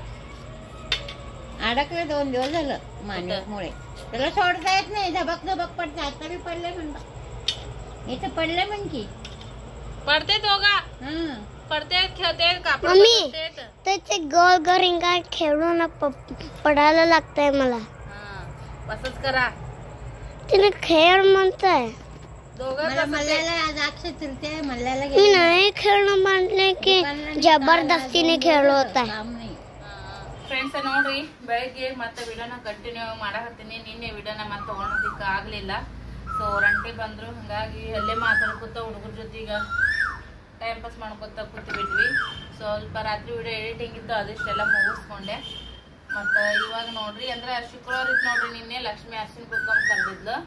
अडकले 2 दिवस झालं मानविकमुळे. त्याला सोडता येत नाही. धबक धबक पडते. आता बी पडले म्हणतो. इथं पडले म्हण की. पडते दोघा हं. पडते खेळते कापड मम्मी. बदलतेत. त्याचे गोल गोल रिंगा खेळून पडायला लागतंय मला. असंच करा तिने खेळ म्हणताय. दोघं मला तसंच आहे. मल्ल्याला आज अक्षय तृतीया मल्ल्याला मी गेले. नाही खेळणं म्हटले की जबरदस्तीने खेळ होता. काम नाही. ಫ್ರೆಂಡ್ಸ್ ನೋಡ್ರಿ ಬೆಳಗ್ಗೆ ಮತ್ತೆ ವಿಡಿಯೋನ ಕಂಟಿನ್ಯೂ ಮಾಡಕತ್ತೀನಿ. ನಿನ್ನೆ ವಿಡಿಯೋನ ಮತ್ತೆ ತಗೊಳೋದಕ್ಕೆ ಆಗ್ಲಿಲ್ಲ. ಸೊ ರಂಟಿ ಬಂದ್ರು ಹಂಗಾಗಿ ಅಲ್ಲೇ ಮಾತಾಡ್ಕೊತ ಹುಡುಗರ ಜೊತೆ ಈಗ ಟೈಮ್ ಪಾಸ್ ಮಾಡ್ಕೊತ ಕೂತ್ಬಿಟ್ವಿ. ಸ್ವಲ್ಪ ರಾತ್ರಿ ವಿಡಿಯೋ ಎಡಿಟಿಂಗ್ ಇತ್ತು ಅದಿಷ್ಟೆಲ್ಲ ಮುಗಿಸ್ಕೊಂಡೆ. ಮತ್ತೆ ಇವಾಗ ನೋಡ್ರಿ ಅಂದ್ರೆ ಶುಕ್ರವಾರ ಇತ್ತು ನೋಡ್ರಿ. ನಿನ್ನೆ ಲಕ್ಷ್ಮಿ ಅರ್ಶಿನ ಕುಕ್ಕಂ ತಂದಿದ್ಲು.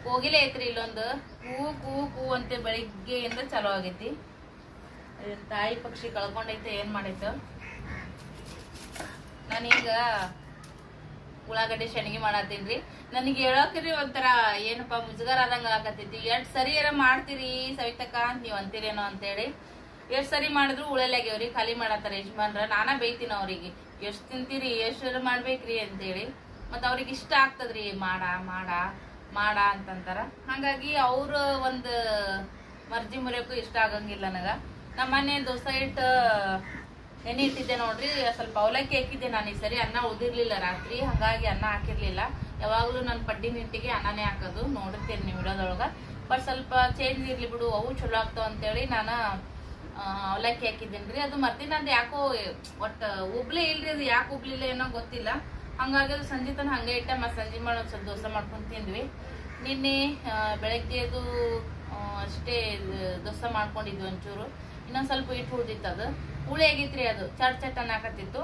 ಕೋಗಿಲೆ ಐತ್ರಿ ಇಲ್ಲೊಂದು ಕೂ ಕೂ ಕೂ ಅಂತ ಬೆಳಿಗ್ಗೆಯಿಂದ ಚಾಲೂ ಆಗೈತಿ. ತಾಯಿ ಪಕ್ಷಿ ಕಳ್ಕೊಂಡೈತೆ ಏನ್ ಮಾಡೈತೆ. ನಾನೀಗ ಉಳ್ಳಾಗಡ್ಡಿ ಶೆಣಗಿ ಮಾಡತ್ತೀನ್ರಿ. ನನಗೆ ಹೇಳಕ್ರಿ ಒಂಥರ ಏನಪ್ಪಾ ಮುಜುಗರ ಆದಂಗ ಆಗತೈತಿ. 2 ಸರಿ ಏನ ಮಾಡ್ತೀರಿ ಸವಿತಕ್ಕ ಅಂತ ನೀವ್ ಅಂತೀರೇನೋ ಅಂತೇಳಿ 2 ಸರಿ ಮಾಡಿದ್ರು ಉಳಲಾಗ್ಯವ್ರಿ. ಖಾಲಿ ಮಾಡತ್ತಾರ ಯಜಮಾನ್ರ. ನಾನ ಬೈತೀನಿ ಅವ್ರಿಗೆ ಎಷ್ಟ್ ತಿಂತೀರಿ ಎಷ್ಟು ಮಾಡ್ಬೇಕ್ರಿ ಅಂತೇಳಿ. ಮತ್ತ ಅವ್ರಿಗೆ ಇಷ್ಟ ಆಗ್ತದ್ರಿ ಮಾಡ ಮಾಡ ಮಾಡ ಅಂತಂತಾರ. ಹಂಗಾಗಿ ಅವ್ರ ಒಂದ್ ಮರ್ಜಿ ಮುರಿಯಕ್ಕೂ ಇಷ್ಟ ಆಗಂಗಿಲ್ಲ ನನಗ. ನಮ್ಮ ಮನೆ ದೋಸೆ ಹಿಟ್ಟು ನೆನೆ ಇಟ್ಟಿದ್ದೆ ನೋಡ್ರಿ. ಸ್ವಲ್ಪ ಅವಲಕ್ಕಿ ಹಾಕಿದ್ದೆ ನಾನು ಈ ಸರಿ. ಅನ್ನ ಉದಿರ್ಲಿಲ್ಲ ರಾತ್ರಿ ಹಂಗಾಗಿ ಅನ್ನ ಹಾಕಿರ್ಲಿಲ್ಲ. ಯಾವಾಗ್ಲೂ ನನ್ನ ಪಡ್ಡಿ ನಿಟ್ಟಿಗೆ ಅನ್ನನೇ ಹಾಕೋದು ನೋಡಿರ್ತೇನೆ ನೀವು ವಿಡಿಯೋದೊಳಗ. ಬಟ್ ಸ್ವಲ್ಪ ಚೇಂಜ್ ಇರ್ಲಿ ಬಿಡು ಅವು ಚಲೋ ಆಗ್ತಾವ ಅಂತೇಳಿ ನಾನು ಅವಲಕ್ಕಿ ಹಾಕಿದ್ದೇನ್ರಿ. ಅದು ಮರ್ದಿನಂದು ಯಾಕೋ ಒಟ್ಟ ಉಬ್ಲೇ ಇಲ್ರಿ. ಅದು ಯಾಕೆ ಉಬ್ಲಿಲ್ಲ ಏನೋ ಗೊತ್ತಿಲ್ಲ. ಹಂಗಾಗಿ ಅದು ಸಂಜೆ ತನ ಹಂಗೆ ಇಟ್ಟ ಮತ್ತೆ ಸಂಜೆ ಮಾಡಿ ಒಂದ್ ಸ್ವಲ್ಪ ದೋಸೆ ಮಾಡ್ಕೊಂಡು ತಿಂದ್ವಿ. ನಿನ್ನೆ ಬೆಳಗ್ಗೆದು ಅಷ್ಟೇ ದೋಸೆ ಮಾಡ್ಕೊಂಡಿದ್ವಿ ಒಂಚೂರು. ಇನ್ನೊಂದ್ ಸ್ವಲ್ಪ ಇಟ್ಟು ಉಳ್ದಿತ್ತು. ಅದು ಹುಳಿ ಆಗೈತ್ರಿ. ಅದು ಚಟ್ ಚಟ್ ಅನ್ನಕತ್ತಿತ್ತು.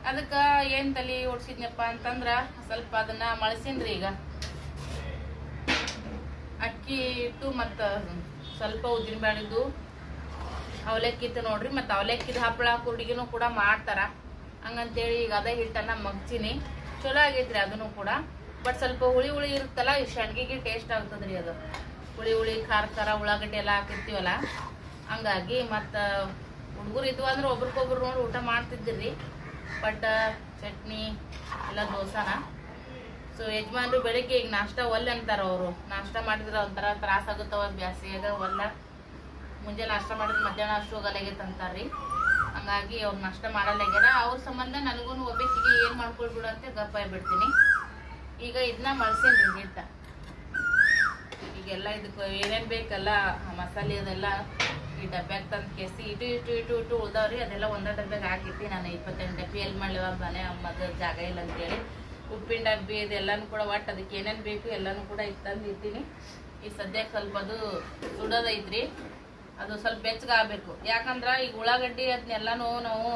ಅದಕ್ಕ ಏನ್ ತಲಿ ಓಡ್ಸಿದ್ನಪ್ಪ ಅಂತಂದ್ರ ಸ್ವಲ್ಪ ಅದನ್ನ ಮಳಸಿನ್ರಿ. ಈಗ ಅಕ್ಕಿ ಇಟ್ಟು ಮತ್ತ ಸ್ವಲ್ಪ ಉದ್ದಿನ ಬ್ಯಾಳಿದ್ದು ಅವಲಕ್ಕಿ ಇತ್ತು ನೋಡ್ರಿ. ಮತ್ತ ಅವಲಕ್ಕಿದ ಹಪ್ಪಳ ಕುರ್ಡಿಗಿನೂ ಕೂಡ ಮಾಡ್ತಾರ. ಹಂಗಂತೇಳಿ ಈಗ ಅದ ಹಿಟ್ಟನ್ನ ಮಗ್ಚಿನಿ. ಚಲೋ ಆಗೈತ್ರಿ ಅದನ್ನು ಕೂಡ. ಬಟ್ ಸ್ವಲ್ಪ ಹುಳಿ ಹುಳಿ ಇರುತ್ತಲ್ಲ ಈ ಶೆಣ್ಗಿಗೆ ಟೇಸ್ಟ್ ಆಗ್ತದ್ರಿ. ಅದು ಹುಳಿ ಹುಳಿ ಖಾರ ಖಾರ ಉಳ್ಳಾಗಡ್ಡಿ ಎಲ್ಲ ಹಾಕಿರ್ತೀವಲ್ಲ ಹಂಗಾಗಿ ಮತ್ತ ಹುಡುಗರು ಇದ್ವು ಅಂದ್ರೆ ಒಬ್ರಿಗೊಬ್ರು ನೋಡಿ ಊಟ ಮಾಡ್ತಿದ್ದಿರಿ. ಬಟ್ ಚಟ್ನಿ ಎಲ್ಲ ದೋಸಾನ. ಸೊ ಯಜಮಾನ್ರು ಬೆಳಿಗ್ಗೆ ಈಗ ನಾಷ್ಟ ಒಲ್ಲೆ ಅಂತಾರ ಅವರು. ನಾಷ್ಟ ಮಾಡಿದ್ರೆ ಒಂಥರ ತ್ರಾಸಾಗುತ್ತವ ಬ್ಯಾಸಿಯಾಗ ಒಲ್ಲ. ಮುಂಜಾನೆ ನಾಷ್ಟ ಮಾಡಿದ್ರೆ ಮಧ್ಯಾಹ್ನ ಅಷ್ಟು ಹೋಗಲಾಗೈತೆ ಅಂತಾರ್ರಿ. ಹಂಗಾಗಿ ಅವ್ರು ನಾಷ್ಟ ಮಾಡಲ್ಲಾಗ್ಯಾರ. ಅವ್ರ ಸಂಬಂಧ ನನಗೂ ಒಬ್ಬಾಕಿಗೆ ಏನು ಮಾಡ್ಕೊಳ್ಬಿಡು ಅಂತ ಗಪ್ಪ ಬಿಡ್ತೀನಿ. ಈಗ ಇದನ್ನ ಮಳ್ಸೇನ್ರಿ ಹಿಟ್ಟ. ಈಗೆಲ್ಲ ಇದಕ್ಕೆ ಏನೇನು ಬೇಕಲ್ಲ ಮಸಾಲೆ ಅದೆಲ್ಲ ಈ ಡಬ್ಬ್ಯಾಗ ತಂದು ಕೆಸಿ ಇಟ್ಟು ಉಳ್ದಾವ್ರಿ. ಅದೆಲ್ಲ ಒಂದೇ ಡಬ್ಬ್ಯಾಗ ಹಾಕಿಟ್ಟು ನಾನು 28 ಡಬ್ಬಿ ಎಲ್ಲಿ ಮಾಡಲಿವ ಮನೆ ಮಗ ಜಾಗ ಇಲ್ಲ ಅಂತೇಳಿ ಉಪ್ಪಿನ ಡಬ್ಬಿ ಇದೆಲ್ಲನೂ ಕೂಡ ಒಟ್ಟು ಅದಕ್ಕೆ ಏನೇನು ಬೇಕು ಎಲ್ಲನೂ ಕೂಡ ತಂದು ಇರ್ತೀನಿ. ಈ ಸದ್ಯಕ್ಕೆ ಸ್ವಲ್ಪ ಅದು ಸುಡೋದೈತ್ರಿ. ಅದು ಸ್ವಲ್ಪ ಬೆಚ್ಚಗಾಗಬೇಕು. ಯಾಕಂದ್ರೆ ಈಗ ಉಳ್ಳಾಗಡ್ಡಿ ಅದನ್ನೆಲ್ಲನೂ ನಾವು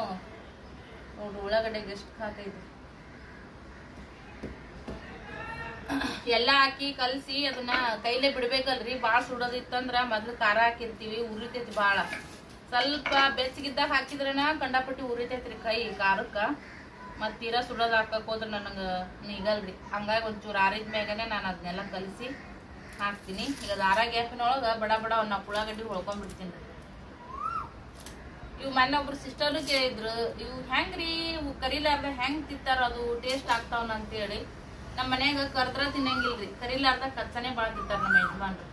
ನೋಡ್ರಿ ಉಳ್ಳಾಗಡ್ಡೆಗೆ ಎಷ್ಟು ಹಾಕೈತಿ ಎಲ್ಲ ಹಾಕಿ ಕಲಸಿ ಅದನ್ನ ಕೈಲೇ ಬಿಡ್ಬೇಕಲ್ರಿ. ಭಾಳ ಸುಡೋದಿತ್ತಂದ್ರ ಮೊದ್ಲು ಖಾರ ಹಾಕಿರ್ತೀವಿ, ಉರಿತೈತಿ ಭಾಳ. ಸ್ವಲ್ಪ ಬೆಚ್ಚಗಿದ್ದಾಗ ಹಾಕಿದ್ರೇನ ಕಂಡಾಪಟ್ಟಿ ಉರಿತೈತ್ರಿ ಕೈ ಖಾರಕ್ಕ. ಮತ್ತು ತೀರಾ ಸುಡೋದು ಹಾಕಕ್ ಹೋದ್ರೆ ನನಗೆ ನೀಗಲ್ರಿ. ಹಂಗಾಗಿ ಒಂಚೂರು ಆರಿದ ಮ್ಯಾಗನೆ ನಾನು ಅದನ್ನೆಲ್ಲ ಕಲಸಿ ಹಾಕ್ತೀನಿ. ಈಗ ಅದು ಆರ ಗ್ಯಾಪಿನೊಳಗೆ ಬಡ ಬಡ ಅವ್ನ ಉಳ್ಳಾಗಡ್ಡಿ ಹೊಳ್ಕೊಂಡ್ಬಿಡ್ತೀನಿ ರೀ. ಇವು ಮೊನ್ನೆ ಒಬ್ರು ಸಿಸ್ಟರ್ನು ಕೇಳಿದ್ರು, ಇವು ಹೆಂಗ್ರಿ ಇವು ಕರಿಲಾರ್ದ ಹೆಂಗ್ ತಿಂತಾರ ಅದು ಟೇಸ್ಟ್ ಆಗ್ತಾವನ ಅಂತೇಳಿ. ನಮ್ಮ ಮನ್ಯಾಗ ಕರ್ದ್ರ ತಿನ್ನಂಗಿಲ್ರಿ, ಕರಿಲಾರ್ದ ಕಚ್ಚನೆ ಭಾಳ ತಿಂತಾರ ನಮ್ಮ ಯಜಮಾನ್ರು.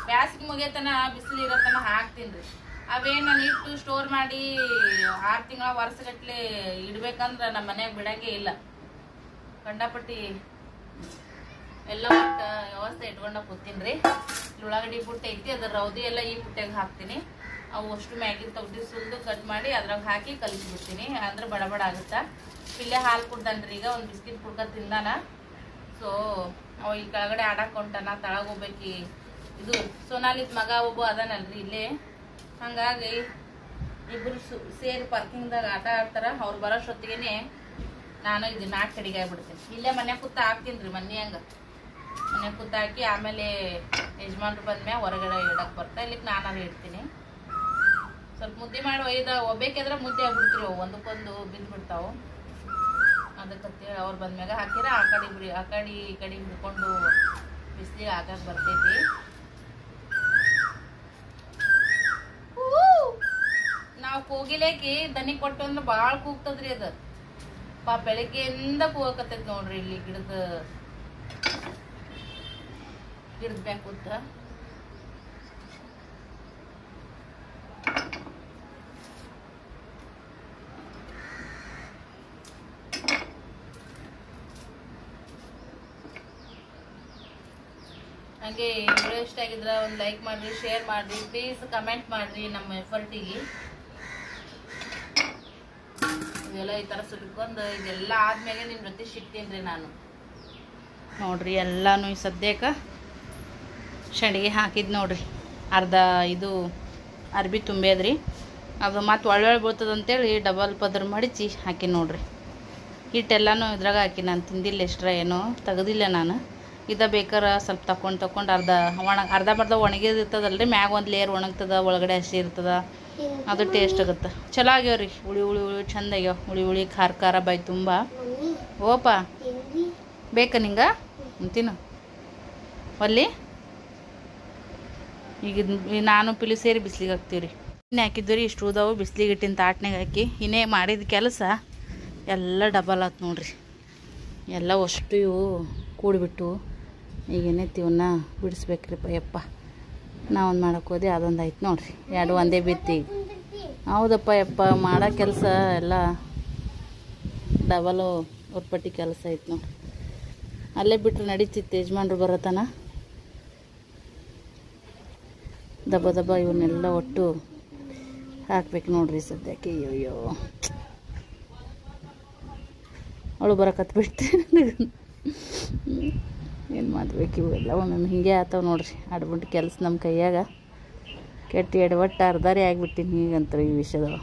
ಬ್ಯಾಸಿಗೆ ಮುಗಿಯತನ ಬಿಸಿಲು ಇರತನ ಹಾಕ್ತೀನಿ. ಅವೇ ನಾನು ಇಟ್ಟು ಸ್ಟೋರ್ ಮಾಡಿ 6 ತಿಂಗಳ ವರ್ಷಗಟ್ಲೆ ಇಡ್ಬೇಕಂದ್ರೆ ನಮ್ಮ ಮನ್ಯಾಗ ಬಿಡಂಗೆ ಇಲ್ಲ. ಕಂಡಾಪಟ್ಟಿ ಎಲ್ಲ ಒಟ್ಟು ವ್ಯವಸ್ಥೆ ಇಟ್ಕೊಂಡ ಕೂತೀನಿ. ಉಳ್ಳಾಗಡ್ಡಿ ಪುಟ್ಟ ಐತಿ, ಅದ್ರ ರೌದಿ ಎಲ್ಲ ಈ ಪುಟ್ಟಾಗ ಹಾಕ್ತೀನಿ. ಅವು ಅಷ್ಟು ಮ್ಯಾಗಿನ ತೊಗಟಿ ಸುಲಿದು ಕಟ್ ಮಾಡಿ ಅದ್ರಾಗ ಹಾಕಿ ಕಲಿಸ್ಬಿಡ್ತೀನಿ. ಅಂದ್ರೆ ಬಡ ಬಡ ಆಗುತ್ತಾ. ಪಿಲ್ಲೆ ಹಾಲು ಕುಡ್ದನ್ರಿ. ಈಗ ಒಂದು ಬಿಸ್ಕಿಟ್ ಕುಡ್ಕ ತಿಂದಾನ. ಸೊ ಅವ ಈ ಕೆಳಗಡೆ ಆಡಕ್ಕೆ ಹೊಂಟಾನ. ತಳಗ ಹೋಗ್ಬೇಕಿ. ಇದು ಸೋನಾಲಿದ್ ಮಗ ಒಬ್ಬ ಅದನಲ್ರಿ ಇಲ್ಲೇ. ಹಂಗಾಗಿ ಇಬ್ಬರು ಸೇರಿ ಪಾರ್ಕಿಂಗ್ದಾಗ ಆಟ ಆಡ್ತಾರ. ಅವ್ರು ಬರೋಷ್ಟೊತ್ತಿಗೆ ನಾನು ಇದು 4 ಕಡೆಗೆ ಆಗ್ಬಿಡ್ತೀನಿ. ಇಲ್ಲೇ ಮನೆ ಕೂತ ಹಾಕ್ತೀನಿ ಮನೆ ಹಂಗ ಮನೆ ಕೂತ ಹಾಕಿ ಆಮೇಲೆ ಯಜಮಾನ್ರು ಬಂದ್ಮ್ಯಾಗ ಹೊರಗಡೆ ಇಡಕ್ಕೆ ಬರ್ತಾ ಇಲ್ಲಿಗೆ ನಾನು ಇಡ್ತೀನಿ. ಸ್ವಲ್ಪ ಮುದ್ದೆ ಮಾಡಿ ಒಬ್ಬೇಕಿದ್ರೆ ಮುದ್ದೆ ಆಗ್ಬಿಡ್ತೀರಿ. ಅವು ಒಂದಕ್ಕೊಂದು ಬಿದ್ದು ಬಿಡ್ತಾವು. ಅದಕ್ಕಂತೇಳಿ ಅವ್ರು ಬಂದ್ಮ್ಯಾಗ ಹಾಕಿರ ಆ ಕಡೆ ಈ ಕಡೆ ಹಿಡ್ಕೊಂಡು ಬಿಸಿಲಿಗೆ ಹಾಕಕ್ಕೆ ಬರ್ತೈತಿ. ನಾವು ಕೋಗಿಲೇಕಿ ದನಿ ಕೊಟ್ಟು ಅಂದ್ರೆ ಭಾಳ ಕೂಗ್ತದ್ರಿ. ಅದು ಬೆಳಗ್ಗೆಯಿಂದ ಕೂಗಕತ್ತೈತಿ ನೋಡ್ರಿ. ಇಲ್ಲಿ ಗಿಡದ ಮ್ಯಾಗ ಕೂತ ಹಂಗೆ ವಿಡಿಯೋ ಇಷ್ಟ ಆಗಿದ್ರೆ ಒಂದು ಲೈಕ್ ಮಾಡ್ರಿ, ಶೇರ್ ಮಾಡ್ರಿ, ಪ್ಲೀಸ್ ಕಮೆಂಟ್ ಮಾಡ್ರಿ ನಮ್ಮ ಎಫರ್ಟಿಗೆ. ಇದೆಲ್ಲ ಈ ಥರ ಸುಟ್ಕೊಂಡು ಇದೆಲ್ಲ ಆದ್ಮೇಲೆ ನಿಮ್ಮ ಜೊತೆ ಸಿಗ್ತೀನಿ ನಾನು. ನೋಡ್ರಿ ಎಲ್ಲಾನು ಈ ಸದ್ಯಕ್ಕೆ ಶಂಡಿಗೆ ಹಾಕಿದ್ ನೋಡ್ರಿ. ಅರ್ಧ ಇದು ಅರ್ಬಿ ತುಂಬೇದ್ರಿ. ಅದು ಮತ್ತು ಒಳ್ಳೊಳ್ಳೆ ಬೀಳ್ತದಂತೇಳಿ ಡಬಲ್ ಪದರ್ ಮಡಿಚಿ ಹಾಕಿ ನೋಡ್ರಿ. ಹಿಟ್ಟೆಲ್ಲನೂ ಇದ್ರಾಗ ಹಾಕಿ ನಾನು ತಿಂದಿಲ್ಲ ಎಷ್ಟ್ರ ಏನೋ ತೆಗ್ದಿಲ್ಲ ನಾನು. ಬೇಕಾರೆ ಸ್ವಲ್ಪ ತಗೊಂಡು ಅರ್ಧ ಬರ್ಧ ಒಣಗಿರ್ತದಲ್ರಿ. ಮ್ಯಾಗ ಒಂದು ಲೇಯರ್ ಒಣಗ್ತದ, ಒಳಗಡೆ ಹಸಿ ಇರ್ತದ. ಅದು ಟೇಸ್ಟ್ ಆಗುತ್ತೆ. ಚಲೋ ಆಗ್ಯಾವ್ರಿ. ಹುಳಿ ಚಂದ ಆಗ್ಯಾವ. ಹುಳಿ ಖಾರ ಬಾಯಿ ತುಂಬ. ಓಪ ಬೇಕಾ ನಿಂಗೆ ತಿನ್ನು ಒಲ್ಲಿ. ಈಗ ನಾನು ಪಿಲಿ ಸೇರಿ ಬಿಸಿಲಿಗೆ ಹಾಕ್ತೀವಿ. ಇನ್ನೇ ಹಾಕಿದ್ವಿ ರೀ. ಇಷ್ಟು ಉದಾವು ಬಿಸಿಲಿಗೆ ಇಟ್ಟಿನ ತಾಟ್ನಾಗ ಹಾಕಿ. ಇನ್ನೇ ಮಾಡಿದ ಕೆಲಸ ಎಲ್ಲ ಡಬಲ್ ಆಯ್ತು ನೋಡ್ರಿ. ಎಲ್ಲ ಅಷ್ಟು ಇವು ಕೂಡಿಬಿಟ್ಟು ಈಗ ಏನೈತಿ ಇವನ್ನ ಬಿಡಿಸ್ಬೇಕ್ರಿಪ್ಪ ಯಪ್ಪ. ನಾವೊಂದು ಮಾಡೋಕೆ ಹೋದೆ ಅದೊಂದು ಆಯ್ತು ನೋಡ್ರಿ. 2 ಒಂದೇ ಬಿತ್ತಿ. ಹೌದಪ್ಪ ಯಪ್ಪ, ಮಾಡೋ ಕೆಲಸ ಎಲ್ಲ ಡಬಲು ಒಟ್ಪಟ್ಟಿ ಕೆಲಸ ಐತೆ ನೋಡ್ರಿ. ಅಲ್ಲೇ ಬಿಟ್ಟರೆ ನಡೀತಿತ್ತು ಯಜಮಾನ್ರು ಬರತನ. ದಬ್ಬ ಇವನ್ನೆಲ್ಲ ಒಟ್ಟು ಹಾಕ್ಬೇಕು ನೋಡ್ರಿ ಸದ್ಯಕ್ಕೆ. ಅಯ್ಯೋ ಅವಳು ಬರಕತ್ಬಿಡ್ತೆ ನನಗೆ. ಏನು ಮಾಡ್ಬೇಕು ಇವೆಲ್ಲ ಒಮ್ಮೊಮ್ಮೆ ಹಿಂಗೆ ಆತಾವ ನೋಡ್ರಿ. ಆಡ್ಬಿಟ್ಟು ಕೆಲಸ ನಮ್ಮ ಕೈಯಾಗ ಕೆಟ್ಟ ಎಡವಟ್ಟು ಅರ್ಧಾರಿ ಆಗಿಬಿಟ್ಟಿನಿ ಈಗಂತ ಈ ವಿಷಯದವ.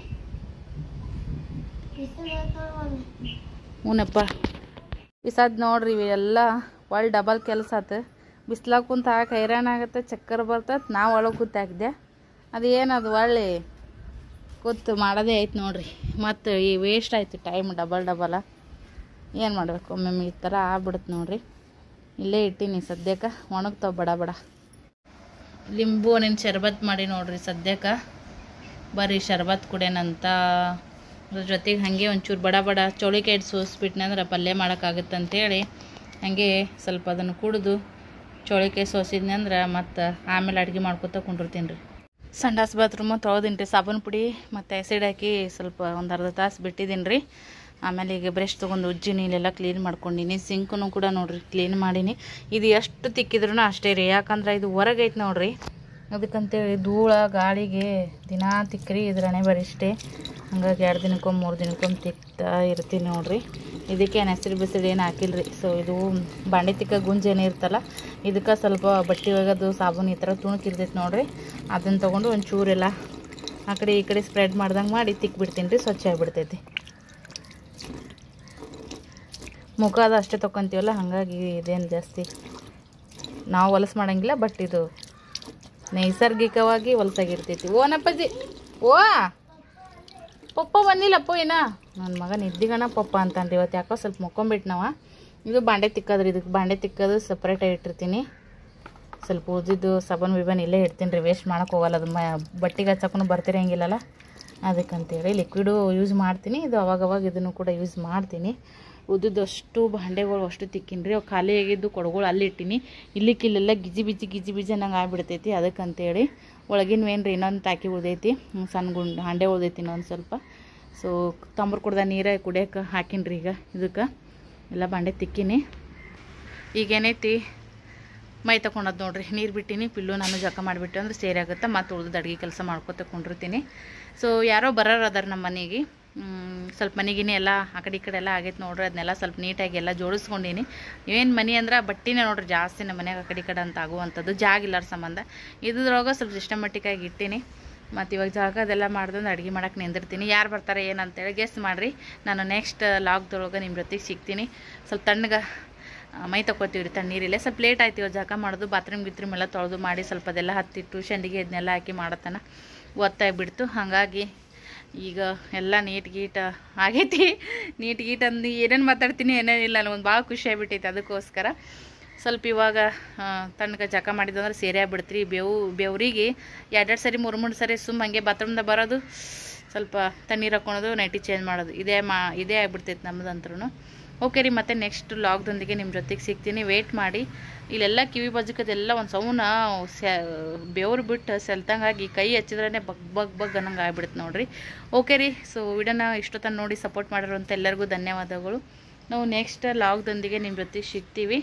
ಹ್ಞೂನಪ್ಪ ಬಿಸಾದ್ ನೋಡ್ರಿ. ಇವೆಲ್ಲ ಒಳ್ಳೆ ಡಬಲ್ ಕೆಲಸ ಆತು. ಬಿಸ್ಲಾಗ ಕುಂತ ಹಾಕಿ ಹೈರಾಣ ಆಗುತ್ತೆ, ಚಕ್ಕರ್ ಬರ್ತದೆ. ನಾವು ಒಳಗೆ ಕೂತು ಹಾಕಿದೆ. ಅದು ಏನದು ಒಳ್ಳೆ ಕೂತು ಮಾಡೋದೇ ಆಯ್ತು ನೋಡ್ರಿ. ಮತ್ತು ಈ ವೇಸ್ಟ್ ಆಯಿತು ಟೈಮ್ ಡಬಲ್. ಏನು ಮಾಡ್ಬೇಕು ಒಮ್ಮೊಮ್ಮೆ ಈ ಥರ ಆಗ್ಬಿಡುತ್ತೆ ನೋಡ್ರಿ. ಇಲ್ಲೇ ಇಟ್ಟೀನಿ ಸದ್ಯಕ್ಕೆ. ಒಣಗ್ತಾವೆ ಬಡ. ಲಿಂಬು ಹಣ್ಣಿನ ಶರ್ಬತ್ ಮಾಡಿ ನೋಡ್ರಿ ಸದ್ಯಕ್ಕೆ. ಬರ್ರಿ ಶರ್ಬತ್ ಕುಡಿಯೋಣಂತ. ಅದ್ರ ಜೊತೆಗೆ ಹಾಗೆ ಒಂಚೂರು ಬಡ ಬಡ ಚೌಳಿಕಾಯಿ ಸೋಸ್ಬಿಟ್ನೆ ಅಂದ್ರೆ ಪಲ್ಯ ಮಾಡೋಕ್ಕಾಗುತ್ತೆ ಅಂತೇಳಿ ಹಾಗೆ ಸ್ವಲ್ಪ ಅದನ್ನು ಕುಡಿದು ಚೌಳಿಕಾಯಿ ಸೋಸಿದ್ನಿ ಅಂದ್ರೆ ಮತ್ತು ಆಮೇಲೆ ಅಡುಗೆ ಮಾಡ್ಕೊತ ಕುಂಡಿರ್ತೀನಿ ರೀ. ಸಂಡಾಸ್ ಬಾತ್ರೂಮು ತೊಳೆದೀನಿ ರೀ, ಸಾಬೂನು ಪುಡಿ ಮತ್ತು ಆ್ಯಸಿಡ್ ಹಾಕಿ ಸ್ವಲ್ಪ ಒಂದು ಅರ್ಧ ತಾಸು ಬಿಟ್ಟಿದ್ದೀನಿ ರೀ. ಆಮೇಲೆ ಈಗ ಬ್ರಷ್ ತೊಗೊಂಡು ಉಜ್ಜಿನಿ, ಇಲ್ಲೆಲ್ಲ ಕ್ಲೀನ್ ಮಾಡ್ಕೊಂಡಿನಿ. ಸಿಂಕನ್ನು ಕೂಡ ನೋಡಿರಿ ಕ್ಲೀನ್ ಮಾಡೀನಿ. ಇದು ಎಷ್ಟು ತಿಕ್ಕಿದ್ರೂ ಅಷ್ಟೇ ರೀ, ಯಾಕಂದ್ರೆ ಇದು ಹೊರಗೈತೆ ನೋಡಿರಿ, ಅದಕ್ಕಂತೇಳಿ ಧೂಳ ಗಾಳಿಗೆ ದಿನ ತಿಕ್ಕ್ರಿ ಇದ್ರ ಹಣೆ ಬರಿಷ್ಟೇ. ಹಂಗಾಗಿ 2 ದಿನಕ್ಕೊಮ್ಮೆ 3 ದಿನಕ್ಕೊಮ್ಮೆ ತಿಕ್ತಾ ಇರ್ತೀನಿ ನೋಡಿರಿ. ಇದಕ್ಕೆ ಹೆಸರು ಬಿಸಿರು ಏನು ಹಾಕಿಲ್ರಿ. ಸೊ ಇದು ಬಾಂಡೆ ತಿಕ್ಕ ಗುಂಜು ಏನಿರ್ತಲ್ಲ, ಇದಕ್ಕೆ ಸ್ವಲ್ಪ ಬಟ್ಟೆ ಒಗೆದು ಸಾಬೂನು ಈ ಥರ ತುಣುಕಿರ್ತೈತೆ ನೋಡಿರಿ, ಅದನ್ನು ತೊಗೊಂಡು ಒಂಚೂರೆಲ್ಲ ಆ ಕಡೆ ಈ ಕಡೆ ಸ್ಪ್ರೆಡ್ ಮಾಡ್ದಂಗೆ ಮಾಡಿ ತಿಕ್ಬಿಡ್ತೀನಿ ರೀ, ಸ್ವಚ್ಛ ಆಗಿಬಿಡ್ತೈತಿ. ಮುಖ ಅದು ಅಷ್ಟೇ ತೊಗೊತೀವಲ್ಲ, ಹಾಗಾಗಿ ಇದೇನು ಜಾಸ್ತಿ ನಾವು ಹೊಲಸು ಮಾಡೋಂಗಿಲ್ಲ. ಬಟ್ ಇದು ನೈಸರ್ಗಿಕವಾಗಿ ಹೊಲಸಾಗಿರ್ತೈತಿ. ಓನಪ್ಪಜ್ಜಿ ಓ ಪಪ್ಪ ಬಂದಿಲ್ಲಪ್ಪ ಏನ, ನನ್ನ ಮಗ ನಿದ್ದಿಗಣ ಪಪ್ಪ ಅಂತಂದ್ರಿ. ಇವತ್ತು ಯಾಕೋ ಸ್ವಲ್ಪ ಮುಕ್ಕೊಂಬಿಟ್ಟು ನಾವು. ಇದು ಬಾಂಡೆ ತಿಕ್ಕೋದ್ರಿ, ಇದಕ್ಕೆ ಬಾಂಡೆ ತಿಕ್ಕೋದು ಸಪ್ರೇಟಾಗಿ ಇಟ್ಟಿರ್ತೀನಿ. ಸ್ವಲ್ಪ ಉಜ್ಜಿದ್ದು ಸಾಬೂನು ಬಿಬಾನ್ ಇಲ್ಲೇ ಇಡ್ತೀನಿ ರೀ, ವೇಸ್ಟ್ ಮಾಡೋಕೆ ಹೋಗಲ್ಲ. ಅದು ಬಟ್ಟೆಗೆ ಹಚ್ಚಕ್ಕೂ ಬರ್ತಿರಂಗಿಲ್ಲಲ್ಲ, ಅದಕ್ಕಂತೇಳಿ ಲಿಕ್ವಿಡು ಯೂಸ್ ಮಾಡ್ತೀನಿ. ಇದು ಅವಾಗವಾಗ ಇದನ್ನು ಕೂಡ ಯೂಸ್ ಮಾಡ್ತೀನಿ. ಉದ್ದದಷ್ಟು ಬಾಂಡೆಗಳು ಅಷ್ಟು ತಿಕ್ಕಿನಿ ರೀ. ಅವು ಖಾಲಿ ಆಗಿದ್ದು ಕೊಡಗಳು ಅಲ್ಲಿ ಇಟ್ಟಿನಿ. ಇಲ್ಲಿಕ್ಕಿಲ್ಲೆಲ್ಲ ಗಿಜಿ ಬಿಜಿ ಅನ್ನಂಗೆ ಆಗ್ಬಿಡ್ತೈತಿ. ಅದಕ್ಕಂತೇಳಿ ಒಳಗಿನ ಮೇನ್ ರೀ ಇನ್ನೊಂದು ಟಾಕಿ ಉಳ್ದೈತಿ, ಸಣ್ಣ ಹಾಂಡೆ ಉಳ್ದೈತಿ ಇನ್ನೊಂದು ಸ್ವಲ್ಪ. ಸೊ ತಂಬ್ರು ಕುಡ್ದ ನೀರು ಕುಡಿಯೋಕೆ ಹಾಕಿನಿ ರೀ. ಈಗ ಇದಕ್ಕೆ ಎಲ್ಲ ಬಾಂಡೆ ತಿಕ್ಕಿನಿ. ಈಗೇನೈತಿ ಮೈ ತಗೊಂಡದ್ದು ನೋಡ್ರಿ, ನೀರು ಬಿಟ್ಟಿನಿ. ಪಿಲ್ಲು ನಾನು ಜಕ ಮಾಡಿಬಿಟ್ಟು ಅಂದ್ರೆ ಸೇರಿ ಆಗುತ್ತೆ. ಮತ್ತು ಉಳ್ದು ಅಡುಗೆ ಕೆಲಸ ಮಾಡ್ಕೊತ ಕೊಂಡಿರ್ತೀನಿ. ಸೊ ಯಾರೋ ಬರೋರು ಅದಾರ ನಮ್ಮ ಮನೆಗೆ. ಸ್ವಲ್ಪ ಮನೆಗಿನೇ ಎಲ್ಲ ಆ ಕಡೆ ಈ ಕಡೆ ಎಲ್ಲ ಆಗೈತೆ ನೋಡ್ರಿ. ಅದನ್ನೆಲ್ಲ ಸ್ವಲ್ಪ ನೀಟಾಗಿ ಎಲ್ಲ ಜೋಡಿಸ್ಕೊಂಡೀನಿ. ಏನು ಮನೆ ಅಂದ್ರೆ ಬಟ್ಟಿನೇ ನೋಡ್ರಿ ಜಾಸ್ತಿ ನಮ್ಮ ಮನ್ಯಾಗ ಆ ಕಡೆ ಈ ಕಡೆ ಅಂತ ಆಗುವಂಥದ್ದು, ಜಾಗ ಇಲ್ಲಾರ ಸಂಬಂಧ. ಇದ್ರೊಳಗೆ ಸ್ವಲ್ಪ ಸಿಸ್ಟಮೆಟಿಕ್ಕಾಗಿ ಇಟ್ಟೀನಿ. ಮತ್ತು ಇವಾಗ ಜಾಗ ಅದೆಲ್ಲ ಮಾಡ್ದಂದು ಅಡುಗೆ ಮಾಡೋಕೆ ನಿಂದಿರ್ತೀನಿ. ಯಾರು ಬರ್ತಾರೆ ಏನಂತೇಳಿ ಗೆಸ್ ಮಾಡಿರಿ. ನಾನು ನೆಕ್ಸ್ಟ್ ಲಾಗ್ದೊಳಗೆ ನಿಮ್ಮ ಜೊತೆಗೆ ಸಿಗ್ತೀನಿ. ಸ್ವಲ್ಪ ತಣ್ಣಗೆ ಮೈ ತಗೋತೀವಿ ರೀ, ತಣ್ಣೀರಿಲ್ಲೇ ಸ್ವಲ್ಪ ಲೇಟ್ ಆಯ್ತು ಇವಾಗ ಜಾಗ ಮಾಡೋದು. ಬಾತ್ರೂಮ್ ಗಿತ್ರೂಮ್ ಎಲ್ಲ ತೊಳೆದು ಮಾಡಿ ಸ್ವಲ್ಪ ಅದೆಲ್ಲ ಹತ್ತಿಟ್ಟು ಶಂಡಿಗೆ ಇದನ್ನೆಲ್ಲ ಹಾಕಿ ಮಾಡತ್ತನ ಒತ್ತಾಗಿಬಿಡ್ತು. ಹಾಗಾಗಿ ಈಗ ಎಲ್ಲ ನೀಟ್ ಗೀಟ ಆಗೈತಿ. ನೀಟ್ ಗೀಟ್ ಅಂದು ಏನೇನು ಮಾತಾಡ್ತೀನಿ ಏನೇನಿಲ್ಲ, ನನಗೊಂದು ಭಾಳ ಖುಷಿ ಆಗಿಬಿಟ್ಟೈತೆ. ಅದಕ್ಕೋಸ್ಕರ ಸ್ವಲ್ಪ ಇವಾಗ ತಣ್ಣಗೆ ಜಕ ಮಾಡಿದಂದ್ರೆ ಸೇರಿ ಆಗ್ಬಿಡ್ತೀರಿ. ಬೆವ್ರಿಗೆ 2 ಸರಿ 3 ಸರಿ ಸುಮ್ಮ ಹಾಗೆ ಬಾತ್ರೂಮ್ದಾಗ ಬರೋದು, ಸ್ವಲ್ಪ ತಣ್ಣೀರು ಹಾಕ್ಕೊಳೋದು, ನೈಟಿ ಚೇಂಜ್ ಮಾಡೋದು, ಇದೇ ಆಗ್ಬಿಡ್ತೈತೆ ನಮ್ಮದಂತ್ರೂ. ಓಕೆ ರೀ, ಮತ್ತೆ ನೆಕ್ಸ್ಟ್ ಲಾಗ್ದೊಂದಿಗೆ ನಿಮ್ಮ ಜೊತೆಗೆ ಸಿಗ್ತೀನಿ. ವೇಟ್ ಮಾಡಿ. ಇಲ್ಲೆಲ್ಲ ಕಿವಿ ಬಜ್ಜಕದೆಲ್ಲ ಒಂದು ಸೌನ ಬೆವ್ರು ಬಿಟ್ಟು ಸೆಲ್ತಂಗಾಗಿ ಕೈ ಹಚ್ಚಿದ್ರೇ ಬಗ್ ಅನ್ನಂಗೆ ಆಗ್ಬಿಡುತ್ತೆ ನೋಡ್ರಿ. ಓಕೆ ರೀ, ಸೊ ವಿಡಿಯೋನ ಇಷ್ಟೊತ್ತನ ನೋಡಿ ಸಪೋರ್ಟ್ ಮಾಡಿರೋಂಥ ಎಲ್ಲರಿಗೂ ಧನ್ಯವಾದಗಳು. ನಾವು ನೆಕ್ಸ್ಟ್ ಲಾಗ್ದೊಂದಿಗೆ ನಿಮ್ಮ ಜೊತೆಗೆ ಸಿಗ್ತೀವಿ.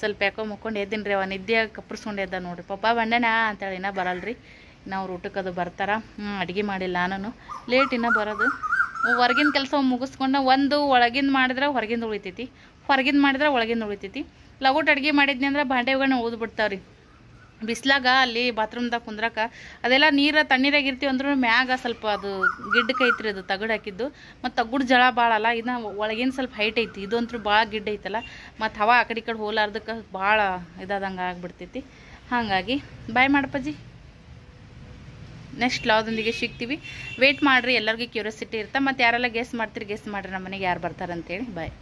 ಸ್ವಲ್ಪ ಯಾಕೋ ಮುಕ್ಕೊಂಡು ಎದ್ದೀನಿ ರೀ, ಅವ ನಿದ್ದೆ ಕಪ್ಪರ್ಸ್ಕೊಂಡು ಎದ್ದ ನೋಡ್ರಿ. ಪಪ್ಪ ಬಂಡೆನಾ ಅಂತೇಳಿ ಇನ್ನೂ ಬರಲ್ರಿ. ನಾವು ಊಟಕ್ಕೆ ಅದು ಬರ್ತಾರ. ಅಡುಗೆ ಮಾಡಿಲ್ಲ ನಾನು, ಲೇಟ್ ಇನ್ನೂ ಬರೋದು. ಹೊರಗಿನ ಕೆಲಸ ಮುಗಿಸ್ಕೊಂಡು ಒಂದು ಒಳಗಿಂದ ಮಾಡಿದ್ರೆ ಹೊರಗಿಂದ ಉಳಿತೈತಿ, ಹೊರಗಿಂದ ಮಾಡಿದ್ರೆ ಒಳಗಿಂದ ಉಳಿತೈತಿ. ಲಗೋಟ್ ಅಡುಗೆ ಮಾಡಿದ್ನಿ ಅಂದ್ರೆ ಬಾಂಡೆಗಳನ್ನ ಉಳಿದ್ಬಿಡ್ತಾವ್ರಿ. ಬಿಸ್ಲಾಗ ಅಲ್ಲಿ ಬಾತ್ರೂಮ್ದಾಗ ಕುಂದ್ರಕ ಅದೆಲ್ಲ ನೀರು ತಣ್ಣೀರಾಗಿರ್ತೀವಿ ಅಂದ್ರೂ ಮ್ಯಾಗ ಸ್ವಲ್ಪ ಅದು ಗಿಡ್ಡಕ್ಕೆ ಐತ್ರಿ, ಅದು ತಗಡು ಹಾಕಿದ್ದು. ಮತ್ತು ತಗುಡು ಜಳ ಭಾಳ ಅಲ್ಲ, ಇದನ್ನ ಒಳಗಿನ ಸ್ವಲ್ಪ ಹೈಟ್ ಐತಿ. ಇದಂತೂ ಭಾಳ ಗಿಡ್ಡ ಐತಲ್ಲ, ಮತ್ತು ಹವಾ ಆ ಕಡೆ ಈ ಕಡೆ ಹೋಲಾರ್ದಕ್ಕೆ ಭಾಳ ಇದಾದಂಗೆ ಆಗ್ಬಿಡ್ತೈತಿ. ಹಾಗಾಗಿ ಬಾಯ್ ಮಾಡಪ್ಪಜ್ಜಿ, ನೆಕ್ಸ್ಟ್ ಲಾಗ್ದೊಂದಿಗೆ ಸಿಗ್ತೀವಿ. ವೇಟ್ ಮಾಡಿರಿ, ಎಲ್ಲರಿಗೂ ಕ್ಯೂರಿಯಾಸಿಟಿ ಇರುತ್ತೆ. ಮತ್ತು ಯಾರೆಲ್ಲ ಗೆಸ್ ಮಾಡ್ತೀರಿ ಗೆಸ್ ಮಾಡಿರಿ ನಮ್ಮ ಮನೆಗೆ ಯಾರು ಬರ್ತಾರಂತೇಳಿ. ಬಾಯ್.